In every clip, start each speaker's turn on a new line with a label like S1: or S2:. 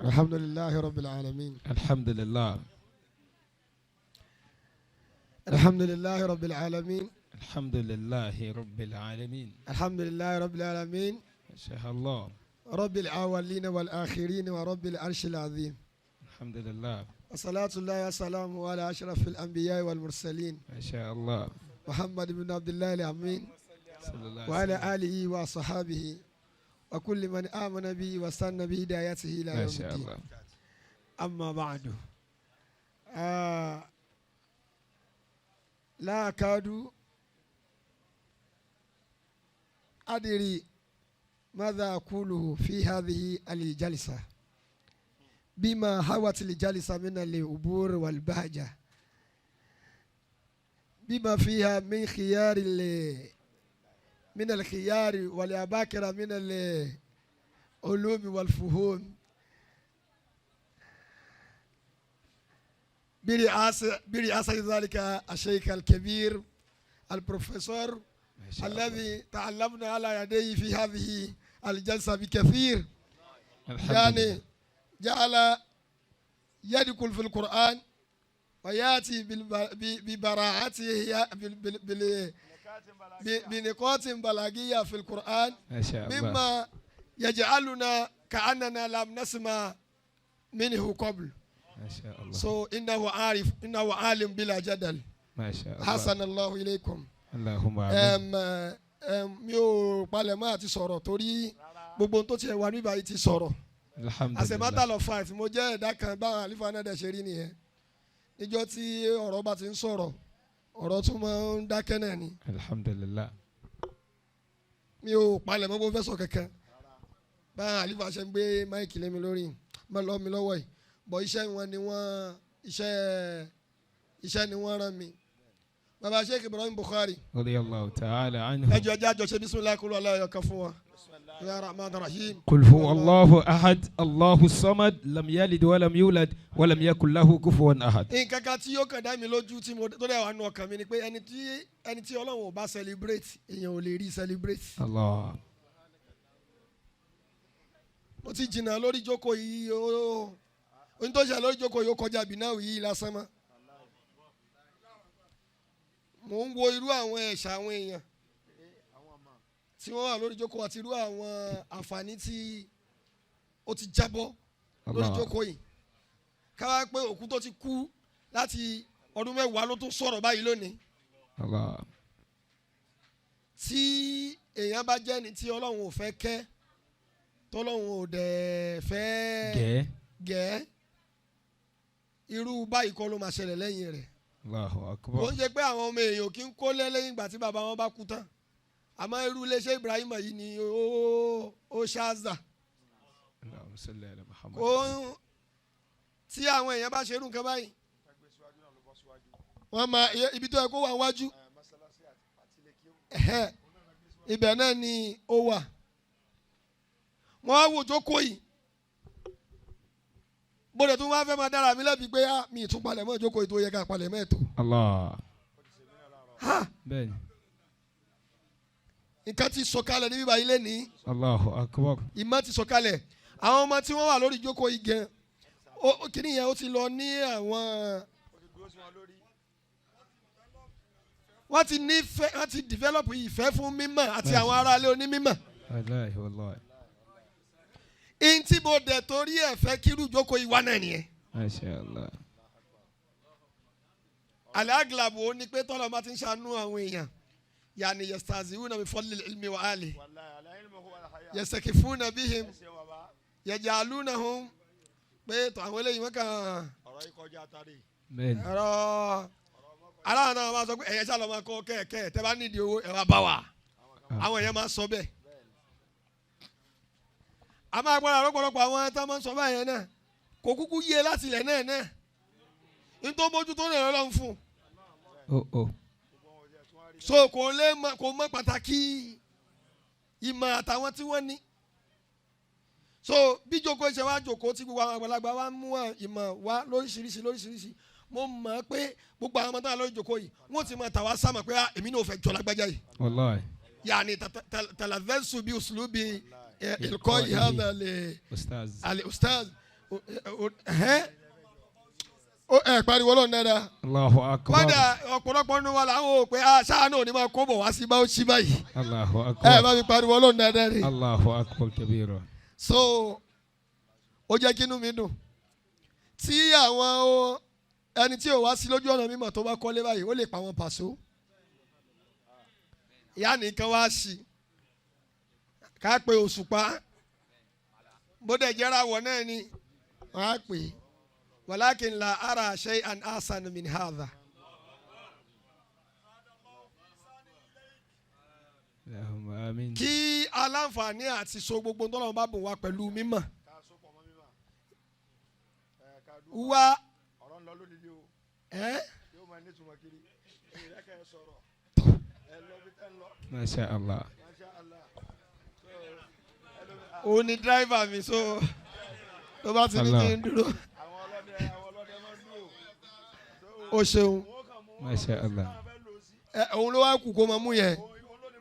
S1: الحمد لله رب العالمين.
S2: الحمد لله.
S1: الحمد لله رب العالمين.
S2: الحمد لله رب العالمين.
S1: الحمد لله رب العالمين.
S2: ما شاء الله.
S1: رب الأولين والآخرين ورب العرش العظيم.
S2: الحمد لله.
S1: وصلاة الله وسلامه على أشرف الأنبياء والمرسلين
S2: ما شاء الله.
S1: محمد بن عبد الله الأمين
S2: صلى الله عليه وسلم.
S1: وعلى آله وصحابه وكل من آمن به واستنى بهدايته إلى
S2: ما
S1: يوم
S2: شاء
S1: الدين.
S2: الله.
S1: أما بعد لا أكاد أدري ماذا أقوله في هذه الجلسة بما حوت الجلسة من العبور والبهجة بما فيها من خيار من الخيار والأباكرة من العلوم والفهوم برئاسة ذلك الشيخ الكبير البروفيسور الذي تعلمنا على يديه في هذه الجلسة بكثير. يعني جعل يدخل في القرآن ويأتي ببراعته بنقاط بلاغية في القرآن
S2: ما شاء الله.
S1: مما يجعلنا كأننا لم نسمع منه قبل.
S2: ما شاء الله.
S1: إنه عارف إنه عالم بلا جدل.
S2: ما شاء الله.
S1: حسن الله إليكم.
S2: اللهم آمين.
S1: mi ò palẹ̀mọ́ àti sọ̀rọ̀ torí gbogbo ohun tó ti wà níbàyí ti sọ̀rọ̀. As a matter
S2: alhamdulillah.
S1: of fact mo jẹ́ ẹ̀dá kan báwọn àlífà náà dẹ̀ ṣe rí nìyẹn. Níjọ́ tí ọ̀rọ̀ bá ti ń sọ̀rọ̀ ọ̀rọ̀ tún máa ń dákẹ́ náà ni.
S2: alhamdulillah.
S1: Mi ò palẹ̀mọ́ bó fẹ́ sọ kankan. Báwọn àlífà ṣe ń gbé máìkì lé mi lórí mi lọ́wọ́ yìí. Bọ̀ iṣẹ́ wọn ni wọ́n iṣẹ́ ni wọ́n rán mi. Bàbá Sheikh Ibrahim Bukhari.
S2: radiyallahu ta'ala anhu.
S1: Ẹ jọ̀ọ́ ẹjẹ́ àjọṣe bisimilayi kúrò aláyọ̀ kan fún wa. Ya Rahman Rahim.
S2: قل هو الله أحد الله الصمد لم يلد ولم يولد ولم يكن له كفوا أحد.
S1: Nǹkan kan tí yóò kàn dá mi lójú tí mo tó dẹ̀ wà nù ọkàn mi ni pé ẹni tí Ọlọ́run ò bá celebrate èèyàn ò lè rí celebrate.
S2: Allah.
S1: Mo ti jìnnà lórí ìjókòó yìí ohun tó ṣe lórí ìjókòó yìí ó kọjá bìnáwó yìí lásán mọ́. Mo ń wo irú àwọn ẹ̀ṣà àwọn èèyàn tí wọ́n wà lórí ìjókòó àti irú àwọn àǹfààní tí ó ti jábọ́ lórí ìjókòó yìí. Káwá pé òkú tó ti kú láti ọdún mẹ́wàá ló tún sọ̀rọ̀ báyìí lónìí.
S2: Allah.
S1: Tí èèyàn bá jẹ́ ni tí Ọlọ́run ò fẹ́ kẹ́ tọ́lọ́run ò dẹ̀ fẹ́ gẹ́ irú báyìí kọ́ ló máa ṣẹlẹ̀ lẹ́yìn rẹ̀.
S2: Allahu akbar.
S1: Ó ń ṣe pé àwọn ọmọ èèyàn kì í kó lẹ́yìn ìgbà tí bàbá wọn bá kú tán. Àmọ́ irú iléeṣẹ́ Ibrahim yìí ni ó ṣáàzà.
S2: Allahumma salli ala Muhammad.
S1: Tí àwọn èèyàn bá ṣerú nǹkan báyìí wọ́n máa ibi tó yẹ kó wà wájú ibẹ̀ náà ni ó wà. Wọ́n á wò jókòó yìí bóde tó wá fẹ́ máa dára mi lẹ́bi pé mi ì tún palẹ̀ mọ́ ìjókòó yìí tó yẹ ká palẹ̀ mọ́ ètò.
S2: Allah. bẹ́ẹ̀ni.
S1: Nǹkan ti sọ̀kalẹ̀ níbí báyìí lẹ́nìí.
S2: Allahu akbar.
S1: Ìmọ̀ ti sọ̀kalẹ̀ àwọn ọmọ tí wọ́n wà lórí ìjókòó yìí gan kìíní yẹn ó ti lọ ní àwọn wọ́n ti develop ìfẹ́ fún mímọ̀ àti àwọn aráalé onímímọ̀.
S2: Wallahi wallahi.
S1: Ntí mo dẹ̀ torí ẹ̀ fẹ́ kírú ìjókòó yìí wá náà nìyẹn.
S2: Masha Allah.
S1: Al-aghlab ó ní pé tọ́lọ́ bá ti ń ṣàánú àwọn èèyàn yàní yastahzi'una bi fadlil ilmi wa ahlihi yastakifuna bihim yaj'alunahum pé àwọn eléyìí wọ́n kàn
S2: bẹ́ẹ̀ni.
S1: ẹ̀rọ aláàánú àwọn máa sọ pé ẹ̀yẹ sálọ máa kọ́ kẹ́ẹ̀kẹ́ tẹ́ bá nídìí owó ẹ̀ wá bá wa àwọn èèyàn máa sọ bẹ́ẹ̀. A máa gbọ́dọ̀ lọ́pọ̀lọpọ̀ àwọn ẹ̀ta máa ń sọ báyẹn náà kò kúkú yé láti ilẹ̀ náà nítorí mójútó lè lọ́n fún. So kò mọ pàtàkì ìmọ̀ àtàwọn tí wọ́n ní. So bí jókòó ṣe wá jókòó tí gbogbo àwọn àgbàlagbà wa mú ìmọ̀ wá lóríṣiríṣi mo mọ̀ pé gbogbo àwọn ọmọ tó wà lórí jókòó yìí wọ́n ti mọ̀ tàwa sáàmà pé èmi náà fẹ́ jọ lágbájá yìí.
S2: Wallahi.
S1: يعني تلذذت بأسلوب إلقاء هذا الأستاذ ẹ pariwo lọ́nà dáadáa.
S2: Allahu akbar.
S1: kódà ọ̀pọ̀lọpọ̀ nínú wa làwọn ò pé ṣáà náà ò ní máa kó bọ̀ wá sí báwo sí báyìí.
S2: Allahu
S1: ẹ
S2: akbar.
S1: bá mi pariwo lọ́nà dáadáa rè.
S2: Allahu akbar kabira.
S1: So ó jẹ́ kí inú mi dùn tí àwọn ẹni tí ò wá sí lójú ọ̀nà mímọ̀ tó bá kọ́lé báyìí ó lè pa wọn pàṣọ. ìyá nìkan wá sí ká pé òṣùpá bóde jẹ́ra wọ̀ náà ni wọ́n á pè é walakin la ara shay'an ahsan min hadha.
S2: Allahumma amin.
S1: kí aláǹfààní àti so gbogbo tó lọ́wọ́ bá bùn wá pẹ̀lú mímọ̀ wá
S2: Masha Allah.
S1: òun ni dírẹ́fà mi so tó bá ti ní kí n dúró o ṣeun
S2: Masha Allah.
S1: òun ló wá kù kó máa mú yẹn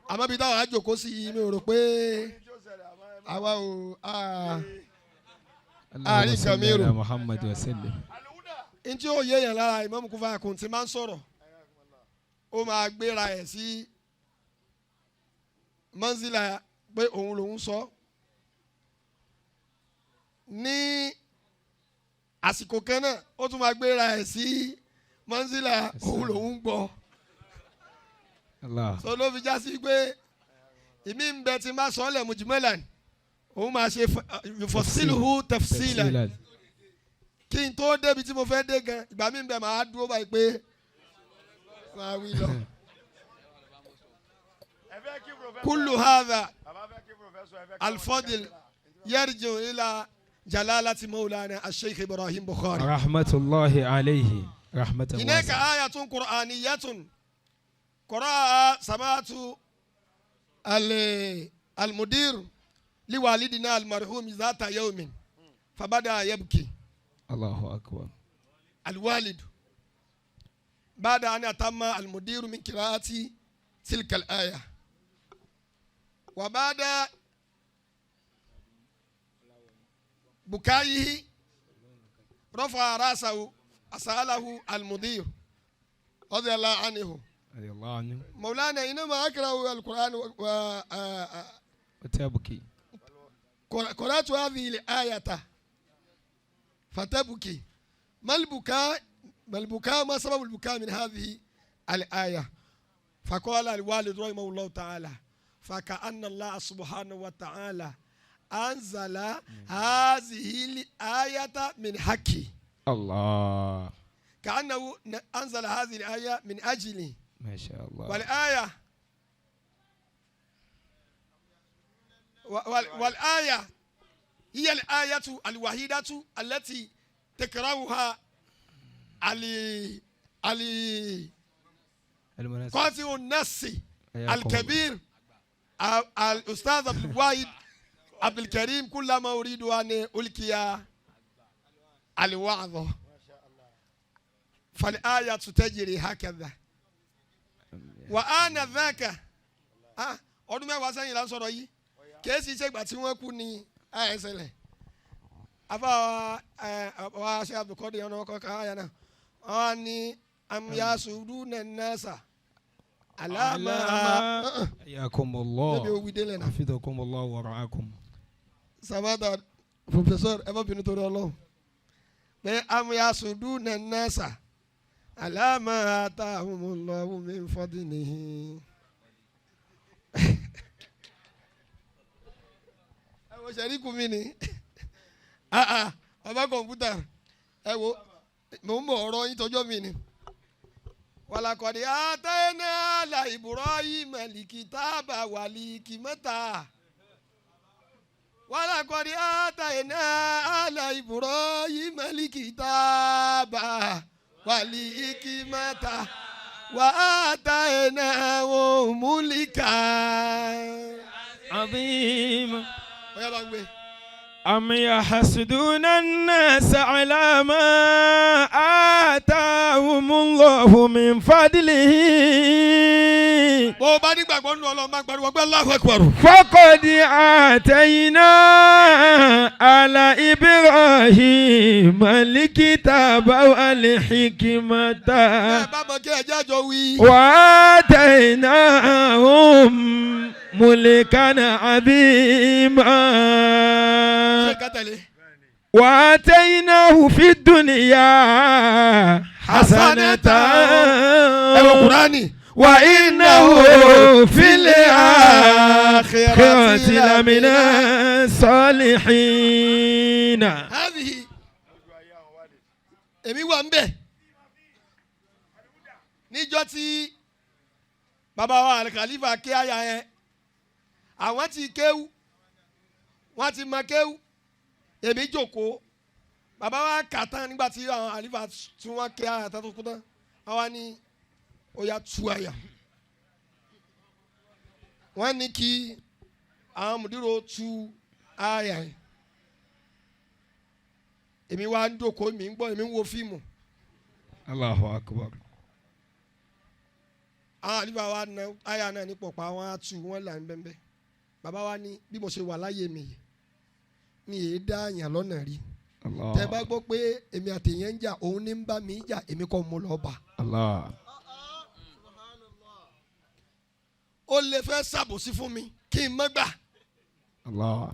S1: àmọ́ bí táwọn àjòkó sí i mi ò rò pé àwa ò
S2: Allahumma salli
S1: Kamiru.
S2: ala Muhammad wa sallim.
S1: n tí ó yé yẹn lára Imam Kufa kò tí máa ń sọ̀rọ̀ ó máa gbéra ẹ̀ sí mọ́nsílà pé òun lòún sọ ní àsìkò kan náà ó tún máa gbéra ẹ̀ sí mọ́nsílà òun lòún gbọ́
S2: Allah.
S1: so ló fi já sí pé ìmí ń bẹ tí n bá sọ ọ́ lẹ̀ mujmalan òun máa ṣe yufassiluhu tafsilan kí n tó débi tí mo fẹ́ dé gan ìgbà mi ń bẹ máa dúró báyìí pé máa wí lọ. kullu hadha al-fadl yarji'u ila jalalati maulana al-sheikh Ibrahim Bukhari.
S2: Rahmatullahi alayhi. Rahmatan
S1: هناك
S2: wasi'a.
S1: آية قرآنية قرأها سمعت المدير لوالدنا المرحوم ذات يوم فبدأ يبكي
S2: Allahu akbar.
S1: الوالد بعد أن أتم المدير من قراءة تلك الآية وبعد بكائه رفع رأسه أسأله المدير رضي الله عنه
S2: رضي الله عنه.
S1: مولانا إنما أقرأ القرآن
S2: وتبكي.
S1: قرأت هذه الآية فتبكي ما البكاء ما سبب البكاء من هذه الآية فقال الوالد رحمه الله تعالى فكأن الله سبحانه وتعالى أنزل هذه الآية من حقي
S2: الله.
S1: كأنه أنزل هذه الآية من أجلي
S2: ما شاء الله.
S1: والآية هي الآية الوحيدة التي تقرأها قاطع النص الكبير الأستاذ عبد الواحد عبد الكريم كلما أريد أن ألقي الوعظ فالآية تجري هكذا وأنا ذاك ọdún mẹ́wàá sẹ́yìn la ń sọ̀rọ̀ yìí kèésì iṣẹ́ ìgbà tí wọ́n kú ní àìsẹ̀lẹ̀ àbáwá ṣe àbùkọ́dé ọ̀nà ọkọ̀ káyà náà wọ́n ní amúyásùrù nẹ́ẹ̀nẹ́sà àlàmà
S2: Ayakumullah.
S1: níbi òwì délẹ̀ náà.
S2: Hafizakumullah wa ra'akum.
S1: Samada professor ẹ bá bínú torí Ọlọ́run pé amúyásùrù nẹ́ẹ̀nẹ́sà àlàmà atahumullahu min fadlihi. ẹ wo sẹ́ríkù mi ni ọba kọ̀ǹpútà ẹ wo mò ń bọ̀ ọ̀rọ̀ yín tọjọ́ mi ni. wàlàkọ̀dé àtẹ̀yẹ́nà àlà Ibrahim al-kitaba wal-hikmata wàlàkọ̀dé àtẹ̀yẹ́nà àlà Ibrahim al-kitaba wal-hikmata wà àtẹ̀yẹ́nà mulka.
S2: Azim.
S1: Oya bá ń gbé.
S2: أم يحسدون الناس على ما آتاهم الله من فضله
S1: bó o bá nígbàgbọ́ nínú Ọlọ́run máa gbàdúrà pé Allahu Akbar.
S2: فقد آتينا آل إبراهيم الكتاب والحكمة
S1: ẹ bá mọ̀ kí ẹjẹ́ àjọ wí.
S2: وآتيناهم ملكا عظيما
S1: ṣé ká tẹ̀lé.
S2: وآتيناه في الدنيا حسنة
S1: ẹ wọ Kùránì.
S2: وإنه في الآخرة لمن الصالحين.
S1: هذه èmi wà ń bẹ̀ níjọ́ tí bàbá wa Al-Khalifa ké àyà yẹn àwọn ti kéwú wọ́n ti mọ kéwú èmi jókòó bàbá wa kà tán nígbà tí àwọn àlífà tí wọ́n ké àyà tó kú tán àwa ní ó yá tú àyà wọ́n ní kí àwọn mùdírò tú àyà yẹn èmi wá ń jókòó mi ń gbọ́ èmi ń wo fíìmù.
S2: Allahu Akbar.
S1: àwọn àlífà wa na àyà náà ní pọ̀pọ̀ àwọn atú wọn là ń bẹ́ẹ̀ bàbá wa ní bí mo ṣe wà láyé mi yìí mi yéé dá àyàn lọ́nà rí tẹ́ bá gbọ́ pé èmi àtẹ̀yẹ́ ń jà òun ní ń bá mi jà èmi kọ́ mo lọ́ọ́ bá.
S2: Allah.
S1: ó lè fẹ́ ṣàbòsí fún mi kí n má gbà.
S2: Allah.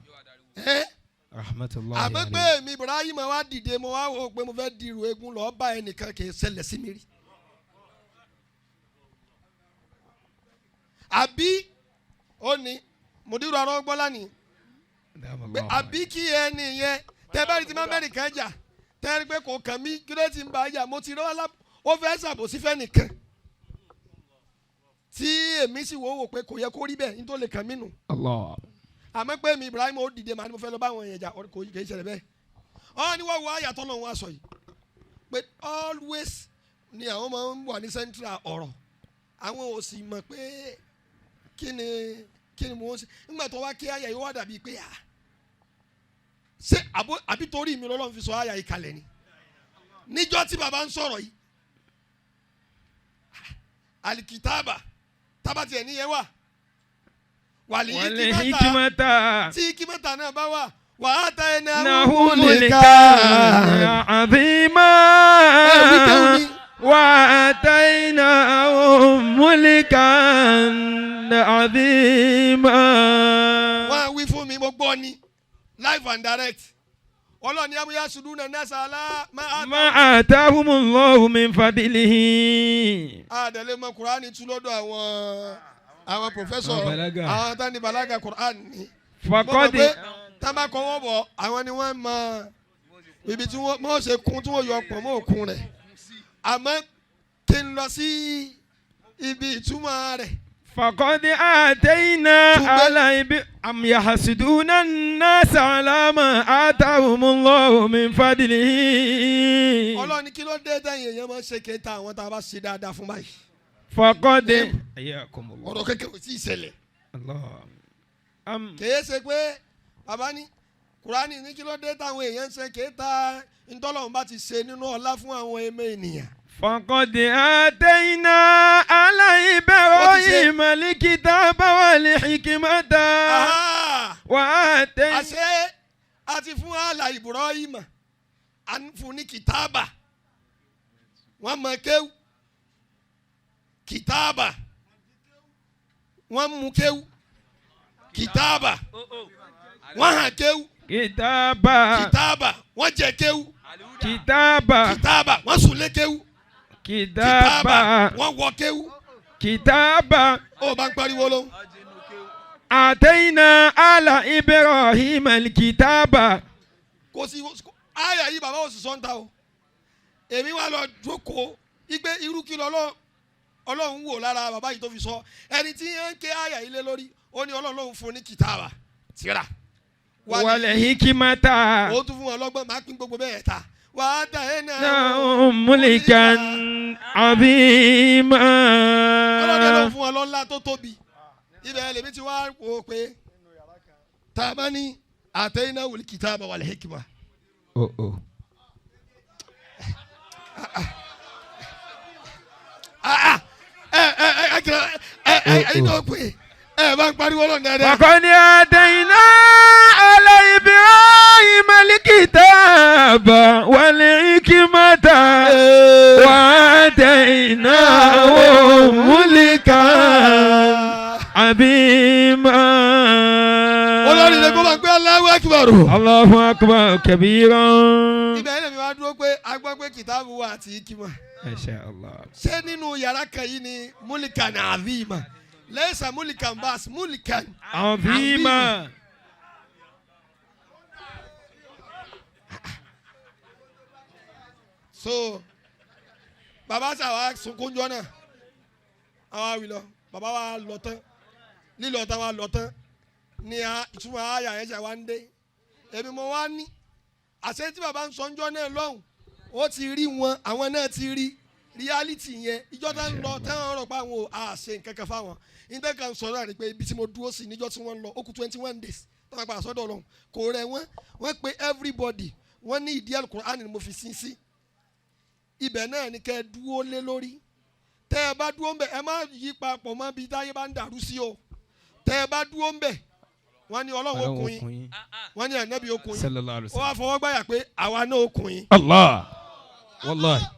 S2: Rahmatullahi
S1: àmọ́ pé
S2: alayhi.
S1: èmi Ibrahim wá dìde mo wá wò pé mo fẹ́ dirò egun lọ́ọ́ bá ẹnìkan kì í ṣẹlẹ̀ sí mi rí. àbí ó ní mùdírù arọ́gbọ́lá ni pé àbí kí ẹni yẹn tẹ́ bá rí ti máa mẹ́rin kan jà tẹ́ rí pé kò kàn mí kí ló ti ń bá jà mo ti rọ́wọ́ lápò ó fẹ́ ṣàbòsí fẹ́ nìkan tí èmi sì wò pé kò yẹ kó rí bẹ́ẹ̀ nítorí lè kàn mí nù.
S2: Allah.
S1: àmọ́ pé mi Ibrahim ó dìde màá ní mo fẹ́ lọ bá àwọn èèyàn jà kò kì í ṣẹlẹ̀ bẹ́ẹ̀. ọ́ ni wọ́n wọ àyàtọ̀ náà wọ́n aṣọ yìí pé always ni àwọn máa ń wà ní central ọ̀rọ̀ àwọn ò sì mọ̀ pé kí ni mo ń ṣe nígbà tó wá kí àyà yìí wá dàbí pé ṣé àbí torí mi lọ́lọ́run fi sọ àyà yìí kalẹ̀ ni níjọ́ tí bàbá ń sọ̀rọ̀ yìí alikitaba tabati ẹ̀ níyẹn wà wàlí hikimata tí hikimata náà bá wà wà á ta ẹ̀ náà
S2: mulika azima وآتيناهم ملكا عظيما.
S1: wọ́n á wí fún mi mo gbọ́ ni live and direct ọlọ́ọ̀ni amúyá sùdúnà nẹ́sàlá
S2: ما آتاهم الله من فضله.
S1: àdàlẹ́ mọ Kùránì tú lọ́dọ̀ àwọn pòfẹ́sọ̀ àwọn tani balaga Kùránì.
S2: فقد
S1: tábà kọ́ wọ́n bọ̀ àwọn ni wọ́n mọ ibi tí wọ́n ṣe kún tí wọ́n yọ pọ̀ mọ́ òkun rẹ̀ àmọ́ kí n lọ sí ibi ìtumọ̀ rẹ̀.
S2: فقد آتينا على أم يحسدون الناس على ما آتاهم الله من فضله.
S1: ọlọ́ni kí ló dé tẹ̀yìn èèyàn máa ń ṣe kéta àwọn tá a bá ṣe dáadáa fún báyìí.
S2: فقد حياكم الله.
S1: ọ̀rọ̀ kékeré ò tí ì ṣẹlẹ̀.
S2: الله.
S1: kèé ṣe pé bàbá ní Kùránì ní kí ló dé táwọn èèyàn ń ṣe kéta ntọ́lọ́run bá ti ṣe nínú ọlá fún àwọn ẹ̀mẹ́ ènìyàn.
S2: فقد آتينا على إبراهيم الكتاب والحكمة وآتينا.
S1: àṣẹ àti fún àlà Ibrahim à ń fún ní kìtàbà wọ́n mọ kéwù kìtàbà wọ́n mú kéwù kìtàbà wọ́n hàn kéwù kìtàbà wọ́n jẹ kéwù kìtàbà wọ́n sùn lé kéwù kìtàbà wọ́n wọ kéwù
S2: kìtàbà.
S1: ó bá ń pariwo ló.
S2: آتينا على إبراهيم الكتاب.
S1: kò sí àyà yìí bàbá òsì sọ́ńtà o èmi wà lọ jókòó igbe irú kí Ọlọ́run wò lára bàbá yìí tó fi sọ ẹni tí ń ké àyà yìí lé lórí ó ní Ọlọ́run fún ní kìtàbà tírà.
S2: والحكمة.
S1: ó tún fún wọn lọ́gbọ́n máa pín gbogbo bẹ́ẹ̀ ta. wà á dà ẹ́ náà.
S2: ملكا عظيما.
S1: Ọlọ́dẹ ló fún wọn lọ́lá tó tóbi ibẹ̀ lèmi ti wá wò pé tá a bá ní àtẹ̀yìnà wal kitaba wal hikma. ẹ̀yin náà pè ẹ bá ń pariwo lọ dáadáa.
S2: وقد آتينا على إبراهيم الكتاب والحكمة وآتيناه ملكا عظيما.
S1: olórí ilé kó máa gbé Allahu Akbar.
S2: الله أكبر كبيرا.
S1: ibẹ̀ yẹn mi wá dúró pé a gbọ́ pé kìtàbù wà àti ikima.
S2: ما شاء الله.
S1: ṣé nínú yàrá kan yìí ni múlìkàn àvíìmà lẹ́sà múlìkàn báàs múlìkàn
S2: عظيما.
S1: so bàbá sàwa sunkunjọ náà àwa wí lọ bàbá wa lọ tán lílọ tán wa lọ tán ní ìtumọ̀ àyà yẹn ṣe wá ń dé èmi mo wá ní àṣẹ tí bàbá ń sọjọ́ náà lọ́hùn ó ti rí wọn àwọn náà ti rí reality yẹn ìjọ tá ń lọ táwọn ọ̀rọ̀ pa àwọn àṣẹ nǹkan kan fáwọn níta kan sọ náà ni pé ibi tí mo dúró sí níjọ́ tí wọ́n ń lọ ó kù 21 days táwọn padà sọ́dọ̀ Ọlọ́run kò rẹ̀ wọ́n pé everybody wọ́n ní ìdí Al-Qur'an ni mo fi sin sí ibẹ̀ náà ni kẹ́ ẹ dúró lé lórí tẹ́ ẹ bá dúró ń bẹ̀ ẹ má yí papọ̀ mọ́ bí táyé bá ń dàrú sí o tẹ́ ẹ bá dúró ń bẹ̀ wọ́n ní Ọlọ́run okùn yín wọ́n ní ànábì okùn yín
S2: صلى الله عليه
S1: ó wá
S2: وسلم.
S1: fọwọ́ gbáyà pé àwa náà okùn yín.
S2: الله والله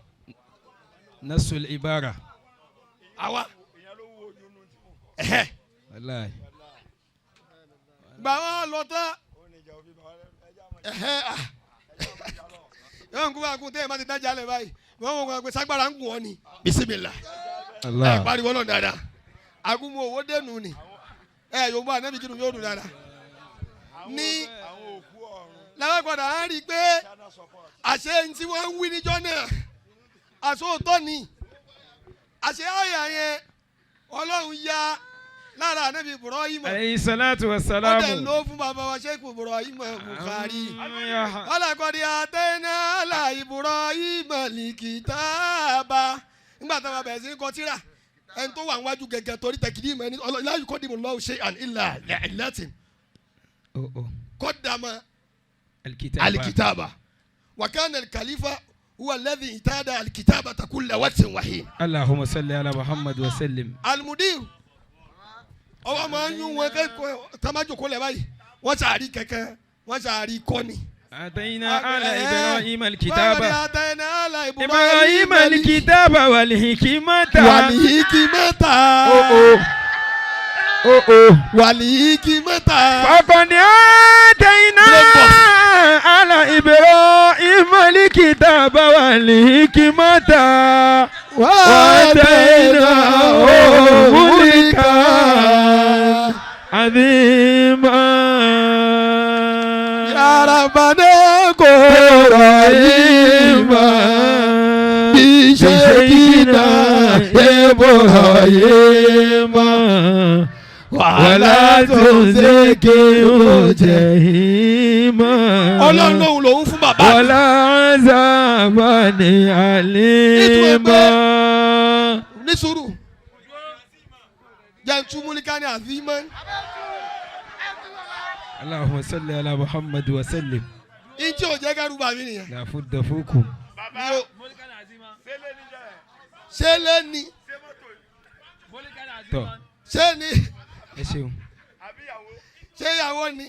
S2: نص العبارة.
S1: àwa
S2: والله.
S1: gbà wọn lọ tán yóò ń kú bá kún téèyàn bá ti dájà lẹ báyìí wọn kò pé sagbara ń gùn ọ ni bisimilá ẹ pariwo lọ dáadáa agunmu owó dẹnu ni ẹ yóò bá anabi kinu yóò dùn dáadáa ní lábàgbọ́dọ̀ á rí i pé àṣẹ ń tí wọ́n ń wí níjọ́ náà àṣòótọ́ ni àṣẹ àyà yẹn Ọlọ́run ya lára anabi Ibrahim
S2: عليه الصلاة
S1: ó dẹ̀
S2: والسلام.
S1: ló fún bàbá wa Sheikh Ibrahim Bukhari. Ọlọ́kọ̀dé àtẹ̀nà àlà Ibrahim likitaba. Nígbà táwọn abẹ̀rẹ̀ sí ní kọ tírà ẹni tó wà níwájú gẹ́gẹ́ torí tẹ̀kìdí ìmọ̀ ẹni la yuqaddimu Allahu shay'an illa li'illatin. Qaddama
S2: الكتاب.
S1: al-kitaba. Wa kana al-khalifa huwa alladhi itada al-kitabata kulla waqtin wa hin.
S2: اللهم صل على محمد وسلم.
S1: Al-mudir ọwọ́ máa ń yún wọn kẹ́kọ̀ọ́ tamajoko lẹ̀ báyìí wọ́n sàárì kẹ̀kẹ́ wọ́n sàárì kọ́ni.
S2: آتينا على إبراهيم الكتاب.
S1: آتينا على
S2: إبراهيم الكتاب والحكمة.
S1: والحكمة والحكمة
S2: فقد آتينا على إبراهيم الكتاب والحكمة وآتيناه ملكا عظيما.
S1: يا ربنا إبراهيم بشيكنا إبراهيم
S2: ولا تزكي جهيما.
S1: Ọlọ́run lòun lòun fún bàbá mi.
S2: ولا عذابا أليما.
S1: ní sùúrù jantumulika ni àfihàn
S2: اللهم صل على محمد وسلم.
S1: ìjì ò jẹ́ kẹ́rù bà mí nìyẹn.
S2: لا فد فوكم.
S1: ṣé lẹ́ni
S2: طب
S1: ṣé ni
S2: ẹ ṣeun.
S1: ṣé ìyàwó ni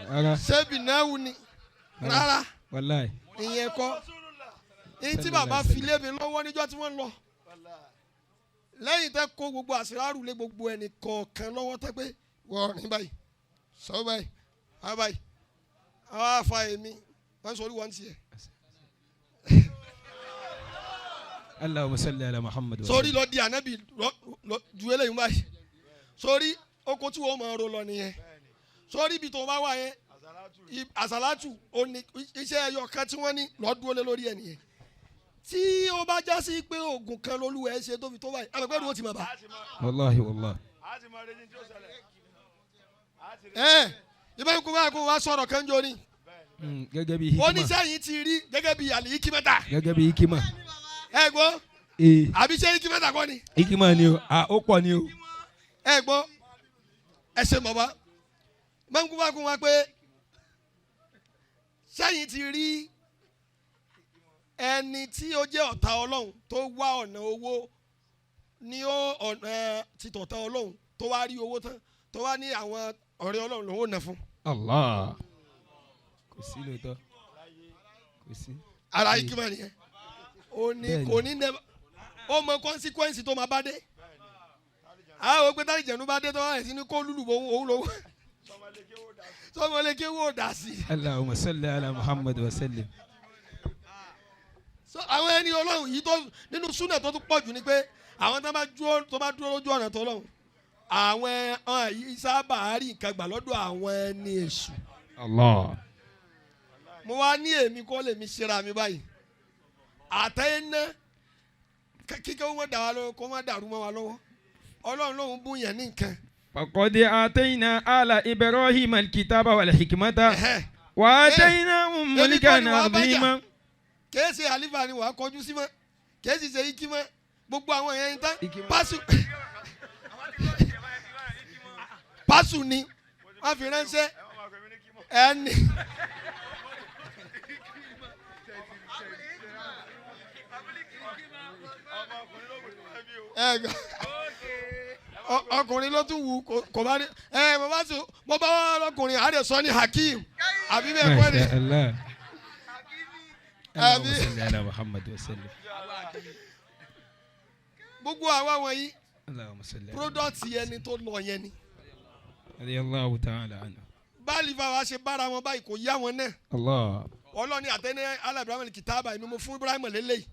S2: Rárá.
S1: ṣé bìnnáwó ni rárá
S2: Wàláì.
S1: ìyẹn kọ́ ìyẹn tí bàbá fi lé mi lọ́wọ́ níjọ́ tí wọ́n lọ lẹ́yìn tẹ́ kó gbogbo àṣírárù lé gbogbo ẹnì kọ̀ọ̀kan lọ́wọ́ tẹ́ pé wọ́n rìn báyìí sọ báyìí á báyìí àwọn afa èmi wọ́n sọ orí wọn tiẹ̀
S2: Allahumma salli ala Muhammad.
S1: sórí lọ di ànábì ju eléyìí báyìí sórí oko tí wọ́n máa ro lọ nìyẹn sórí ibi tó bá wà yẹn àsálàtù òní iṣẹ́ ẹyọ kan tí wọ́n ní lọ́dún ó lé lórí ẹ̀ nìyẹn tí ó bá já sí pé oògùn kan lolúwa ẹ ṣe tó fi tó báyìí àgbẹ̀gbẹ̀rún ó ti máa bá.
S2: Wallahi wallahi.
S1: ìbá ikú bá kó wá sọ̀rọ̀ kan jọ ni.
S2: Gẹ́gẹ́ bí hikima.
S1: oníṣẹ́yìn ti rí gẹ́gẹ́ bí àlè hikimata.
S2: Gẹ́gẹ́ bí hikima.
S1: ẹ gbọ́ àbí ṣé hikimata kọ́ ni.
S2: Hikima ni o, ó pọ̀ ni o.
S1: ẹ gbọ́ ẹ ṣe mọ̀ bá mọ̀nkú bá kún wa pé ṣẹ́yìn ti rí ẹni tí ó jẹ́ ọ̀tá ọlọ́run tó wá ọ̀nà owó ní ọ̀nà títọ̀tá ọlọ́run tó wá rí owó tán tó wá ní àwọn ọ̀rẹ́ Ọlọ́run lòun ò ná fún.
S2: Allah. Kò sí lóòótọ́. Kò sí.
S1: Ara ikima nìyẹn. Ó ní kò ní nẹ ó mọ consequence tó máa bá dé. Àwọn òpin tálí jẹ̀nu bá dé tó wá sí ní kó lùlù bò òun lówó. Sọmọlé kí wọ́n dà sí.
S2: Allahumma salli ala Muhammad wa sallim.
S1: Àwọn ẹni Ọlọ́run yìí tó nínú súnà tó tún pọ̀ jù ni pé àwọn tó bá dúró lójú ọ̀nà tó lọ́hùn àwọn yìí sábà rí nǹkan gbà lọ́dọ̀ àwọn ẹni èṣù.
S2: Allah.
S1: Mo wá ní èmi kọ́ lèmi ṣera mi báyìí àtẹ̀yẹ́nà kíkẹ́ wọ́n dà wá lọ́wọ́ kó má dàrú mọ́ wa lọ́wọ́ Ọlọ́run lòun bún yẹn ní nǹkan.
S2: فقد آتينا آل إبراهيم الكتاب والحكمة وآتيناهم ملكا عظيما.
S1: Kèésì àlífà ni wàá kọjú sí mọ́ kèésì ṣe ikí mọ́ gbogbo àwọn èèyàn tán pásù ni wọ́n fi ránṣẹ́ ẹni. Ọkùnrin ló tún wù kò bá rí mo bá wà lọkùnrin àdè sọ ní Hakeem àbí bẹ́ẹ̀ kọ́ ni.
S2: Allahumma salli ala Muhammad wa sallim.
S1: Gbogbo àwa wọ̀nyí
S2: Allahumma salli ala
S1: product yẹn ni tó lọ yẹn ni.
S2: radiyallahu ta'ala anhu.
S1: Báàlì bá wa ṣe bára wọn báyìí kò yá wọn náà.
S2: Allah.
S1: Ọlọ́ni àtẹni ala Ibrahim kìtàbà èmi mo fún Ibrahim lélẹ́yìí.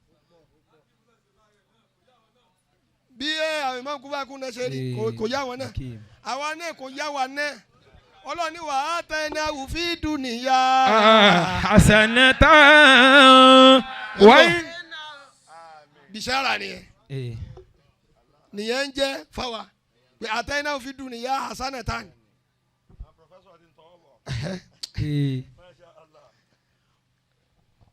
S1: Bí àwọn ìmọ̀ kúbá kún náà ṣe rí kò yá wọn náà àwa náà kò yá wa náà Ọlọ́run ní wàá tẹ̀lé àwùfí dùnìyà.
S2: hasanatan wáyé.
S1: Bishara nìyẹn nìyẹn ń jẹ́ fáwa pé àtẹ̀lé àwùfí dùnìyà hasanatan.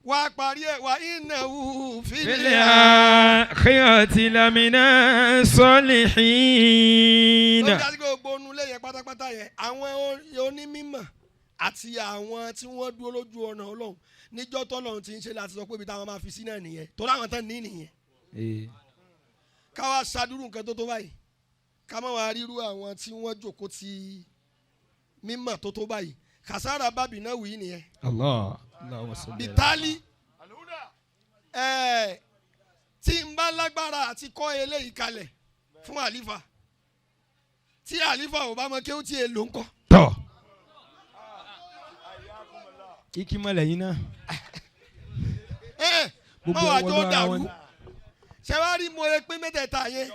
S1: Wà á parí ẹ̀ wà innahu fil
S2: akhirati lamina salihin.
S1: lórí àti gbogbo onúlé yẹn pátápátá yẹn àwọn onímọ̀ àti àwọn tí wọ́n dúró lójú ọ̀nà Ọlọ́run níjọ́ tọ́lọ́run ti ń ṣe láti sọ pé ibi táwọn máa fi sí náà nìyẹn torí àwọn tán ní nìyẹn. Káwa ṣàdúrú nǹkan tó báyìí ká má wàá ríru àwọn tí wọ́n jókòó ti mímọ̀ tó báyìí kàsára bábì náà wù í nìyẹn.
S2: Allah.
S1: Bitali tí n bá lágbára àti kọ́ eléyìí kalẹ̀ fún àlífà tí àlífà ò bá mọ kí ó ti èlò ńkọ́.
S2: Tọ́ ikimọ lẹ́yìn náà.
S1: Má wàá jọ dàrú ṣé wàá rí mo rẹ pé mẹ́tẹ̀ẹ̀ta yẹn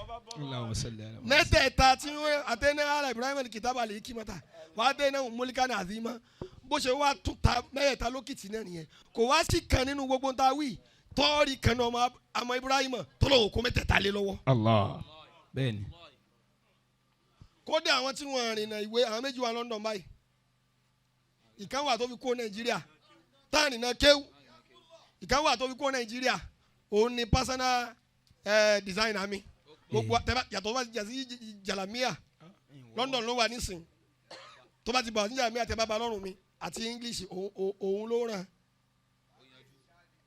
S1: mẹ́tẹ̀ẹ̀ta tí wọ́n àtẹnẹ́ ala Ibrahim kìtàbà lè kí mọ́ta wàá tẹ́ náà mọ́líkà náà àdìmá bó ṣe wá tún ta mẹ́ẹ̀ta lókìtì náà nìyẹn kò wá sí kan nínú gbogbo ta wí tọ́ọ̀rì kan náà ọmọ Ibrahim tọ́lọ̀ kó mẹ́tẹ̀ẹ̀ta lé lọ́wọ́.
S2: Allah bẹ́ẹ̀ni.
S1: Kódà àwọn tí wọ́n rìnnà ìwé àwọn méjì wà London báyìí ìkan wà tó fi kó Nàìjíríà táàrin náà kéwù ìkan wà tó fi kó Nàìjíríà òun ni personal designer mi gbogbo yàtọ̀ bá ti jà sí Jalamiya London ló wà nísìn tó bá ti bọ̀ sí Jalamiya tẹ́ bá ba lọ́rùn mi àti English òun ló ràn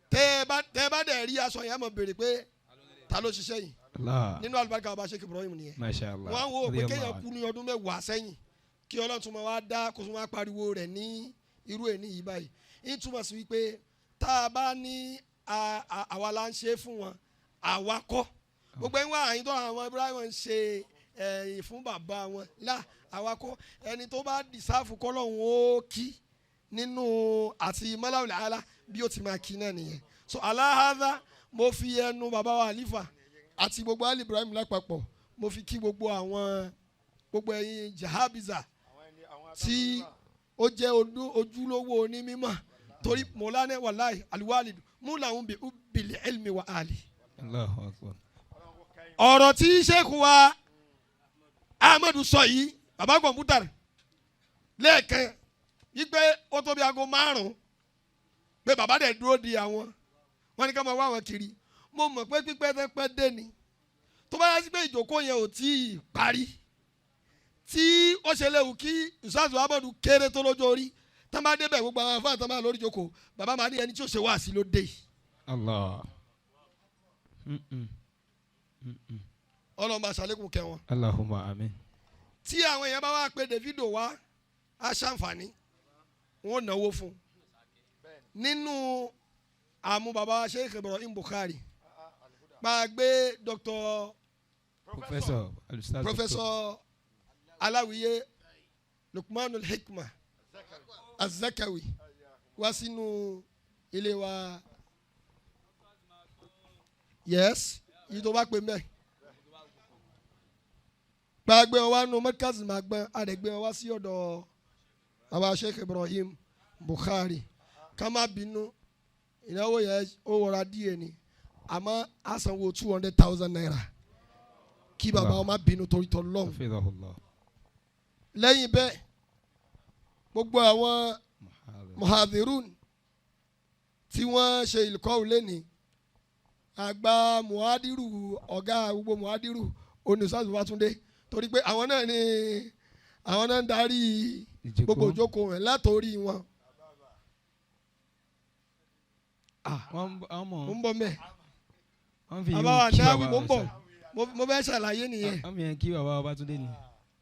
S1: tẹ́ bá dẹ̀ rí aṣọ yẹn mọ̀ béèrè pé ta ló ṣiṣẹ́ yìí nínú alibarika ọba Sheikh Ibrahim nìyẹn wọ́n wò pé kéèyàn kú ní ọdún mẹ́wàá sẹ́yìn kí Ọlọ́run tún máa wá dá kó tún máa pariwo rẹ̀ ní irú ẹ̀ ní yìí báyìí ń túmọ̀ sí wípé tá a bá ní àwa la ń ṣe fún wọn àwa kọ́ gbogbo ẹ̀yin wá àyìn tó àwọn Ibrahim ń ṣe ẹ̀yìn fún bàbá wọn là àwa kọ́ ẹni tó bá dìsáàfù kọ́ lọ́hùn ó kí nínú àti mọ́láwìlì àlá bí ó ti máa kí náà nìyẹn so aláhàdá mo fi ẹnu bàbá wa àlífà àti gbogbo Ali Ibrahim lápapọ̀ mo fi kí gbogbo ẹ̀yin jahabiza tí ó jẹ́ ojúlówó onímọ̀ torí mọ̀lánẹ́ wàláì aliwalidu múlàun bí ubìlì ilmi wa ali.
S2: Allahu Akbar.
S1: Ọ̀rọ̀ tí Sheikh wa Ahmadu sọ yìí bàbá kọ̀mpútà lẹ́ẹ̀kan wípé ó tó bí aago 5 pé bàbá dẹ̀ dúró di àwọn wọn ní ká máa wá àwọn kiri mo mọ̀ pé pípẹ́ tẹ́pẹ́ dé ni tó bá yá sí pé ìjókòó yẹn ò tí ì parí tí ó ṣe léwu kí Ustazu Ahmadu kéré tó lójó orí tá máa débẹ̀ gbogbo àwọn afáà tá máa lórí ìjókòó bàbá máa ní ẹni tí ó ṣe wá sí ló dé yìí.
S2: Allah.
S1: Ọlọ́run bá ṣàlékún kẹ́ wọn.
S2: Allahumma amin.
S1: tí àwọn èèyàn bá wá pé Davido wá á ṣàǹfààní wọn ò náwó fún nínú àmú bàbá Sheikh Ibrahim Bukhari máa gbé Dr. Professor Aláwìyé Lukmanul Hikma Az-Zakawi wá sínú ilé wa yes yìí tó bá pè mẹ́ gbàgbé wọn wá nu mẹ́kàsì máa gbọ́n àdẹ̀gbé wọn wá sí ọ̀dọ̀ bàbá Sheikh Ibrahim Bukhari ká má bínú ìnáwó yẹn ó wọra díẹ̀ ni àmọ́ àsanwó 200,000 naira kí bàbá wọn má bínú torí tọ́ lọ́hùn. lẹ́yìn bẹ́ẹ̀ gbogbo àwọn muhadirun tí wọ́n ṣe ìlúkọ́ lẹ́ni àgbà muhadiru ọ̀gá gbogbo muhadiru onísàsù Fátúndé torí pé àwọn náà ń darí gbogbo ìjókòó rẹ̀ látòrí wọn. mo ń bọ̀ mẹ́ àbáwá náwí mo ń bọ̀ mo fẹ́ ṣàlàyé nìyẹn.
S2: wọ́n fi yẹn kí bàbá Babátúndé ni.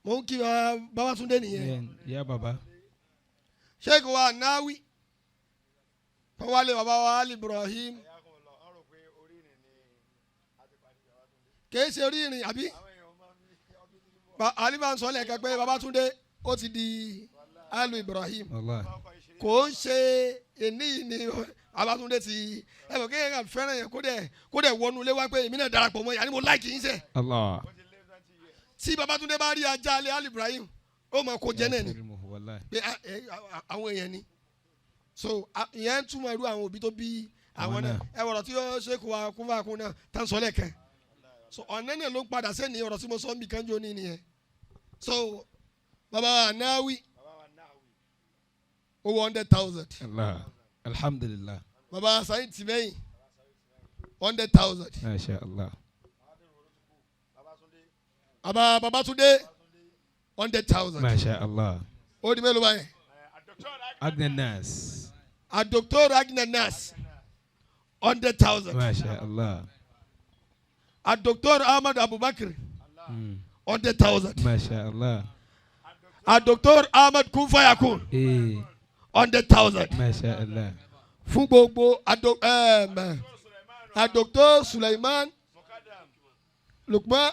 S1: mo ń kí bàbá Babátúndé nìyẹn.
S2: ìyá bàbá.
S1: Sheikh wa náwí pọ́wálé bàbá wa Ali Ibrahim kìí ṣe orí ìrìn àbí Ali máa ń sọ lẹ́ẹ̀kan pé Babátúndé ó ti di Ali Ibrahim kò ń ṣe èní ni Babátúndé ti ẹ bọ̀ kéèyàn kan fẹ́ràn yẹn kó dẹ̀ wọnú ilé wá pé èmi náà darapọ̀ mọ́ yàrá ni mo láìkì yín sẹ́. tí Babátúndé bá rí ajá alẹ́ Ali Ibrahim ó mọ̀ kó jẹ́ náà ni pé àwọn èèyàn ni so ìyẹn ń túmọ̀ irú àwọn òbí tó bí àwọn náà ẹ wọ̀rọ̀ tí ó ṣe kó wa kún fún akún náà tá ń sọ lẹ́ẹ̀kan so ọ̀nà náà ló ń padà sẹ́ni ọ̀rọ̀ tí mo sọ ń bì kánjú ní nìyẹn so bàbá Náwí owó 100,000.
S2: Alhamdulillah.
S1: Baba Said Timeyin 100,000.
S2: Masha Allah.
S1: Baba Babátúndé 100,000.
S2: Masha Allah.
S1: Ó di mélòó báyìí?
S2: Agnanas.
S1: A Dr. Agnanas 100,000.
S2: Masha Allah.
S1: A Dr. Ahmad Abubakar 100,000.
S2: Masha Allah.
S1: A Dr. Ahmad Kun Fayakun 100,000.
S2: Masha Allah.
S1: Fún gbogbo a Dr. Suleiman Lukman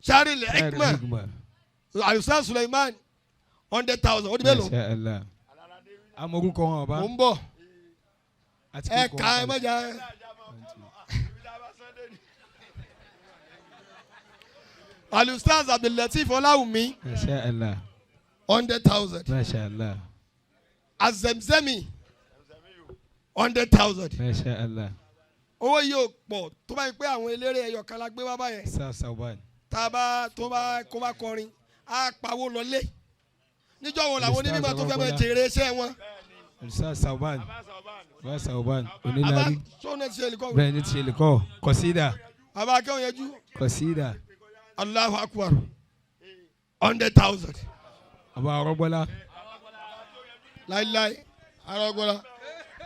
S1: Sharil Hikma Al-Ustaz Suleiman 100,000. Ó di mélòó?
S2: Masha Allah. Amorúkọ wọn ọba.
S1: Mo ń bọ̀. Ẹ ká ẹ mọ̀jà. Al-Ustaz Abdul-Latif Ọláwùmí.
S2: Masha Allah.
S1: 100,000.
S2: Masha Allah.
S1: Azemzemi 100,000.
S2: Masha Allah.
S1: Owó yìí ò pọ̀ tó bá yẹ pé àwọn eléré ẹyọ kan la gbé wá báyẹn.
S2: Sauban.
S1: Tá a bá kó bá kọrin á pawó lọlé. Níjọ́ wo làwọn onímọ̀ tó fẹ́ mọ jèrè iṣẹ́ wọn.
S2: Sauban. Bá Sauban. Onílárí.
S1: Sọ́nà ti ṣe olùkọ́.
S2: Bẹ́ẹ̀ ni ti ṣe olùkọ́. Kọ̀sídà.
S1: Bàbá akẹ́wọ̀n yẹn jú.
S2: Kọ̀sídà.
S1: Allahu Akbar 100,000.
S2: Bàbá Arọ́gbọ́lá.
S1: Láíláí Arọ́gbọ́lá.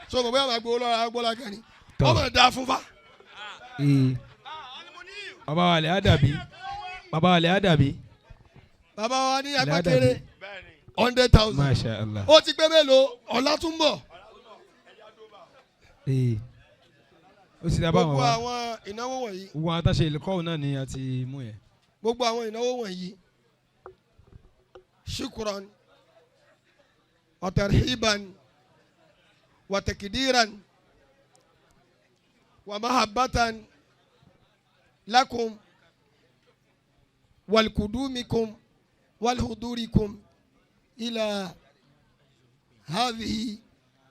S1: So bàbá yàrá gbowó lọ́ra Arọ́gbọ́lá kan ni. Ọmọ da fún fa.
S2: Bàbá wa lè Àdàbí. Bàbá wa lè Àdàbí.
S1: Bàbá wa ní agbákéré 100,000.
S2: Masha Allah.
S1: Ó ti pé mélòó ọ̀la tún bọ̀.
S2: Ó sì dábàá wọn
S1: Gbogbo
S2: wá.
S1: àwọn ìnáwó wọ̀nyí.
S2: Gbogbo àwọn àtàṣe ìlẹ̀kọ́ náà ni a ti mú yẹn.
S1: Gbogbo àwọn ìnáwó wọ̀nyí. Shukran wa tarhiban wa takdiran wa mahabbatan lakum wal kudumikum wal hudurikum ila hadhihi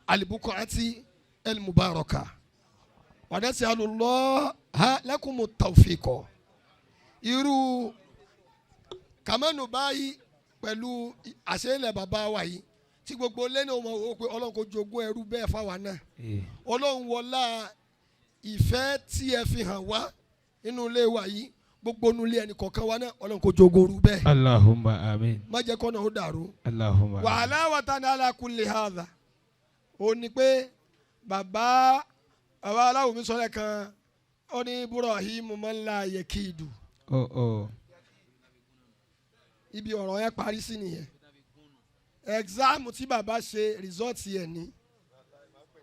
S1: al buq'ati al mubarakah wa nas'alullah lakum at-tawfiq. Irú kàmánù báyìí pẹ̀lú àṣeyẹlẹ̀ bàbá wa yìí tí gbogbo lẹ́nu ọmọ wò pé Ọlọ́run kò jogún ẹrú bẹ́ẹ̀ fáwa náà. Ọlọ́run wọlá ìfẹ́ tí ẹ fi hàn wá nínú ilé wa yìí gbogbo inú ilé ẹnì kọ̀ọ̀kan wa náà Ọlọ́run kò jogún ẹrú bẹ́ẹ̀.
S2: Allahumma amin.
S1: Má jẹ́ kọ́nà ó dàrú.
S2: Allahumma amin.
S1: Wa alawatan ala kulli hadha. Ó ní pé bàbá Aláwùmí sọ́lẹ̀ kan ó ní Ibrahim man la yakidu. ibi ọ̀rọ̀ yẹn parí sí nìyẹn exam tí bàbá ṣe result yẹn ni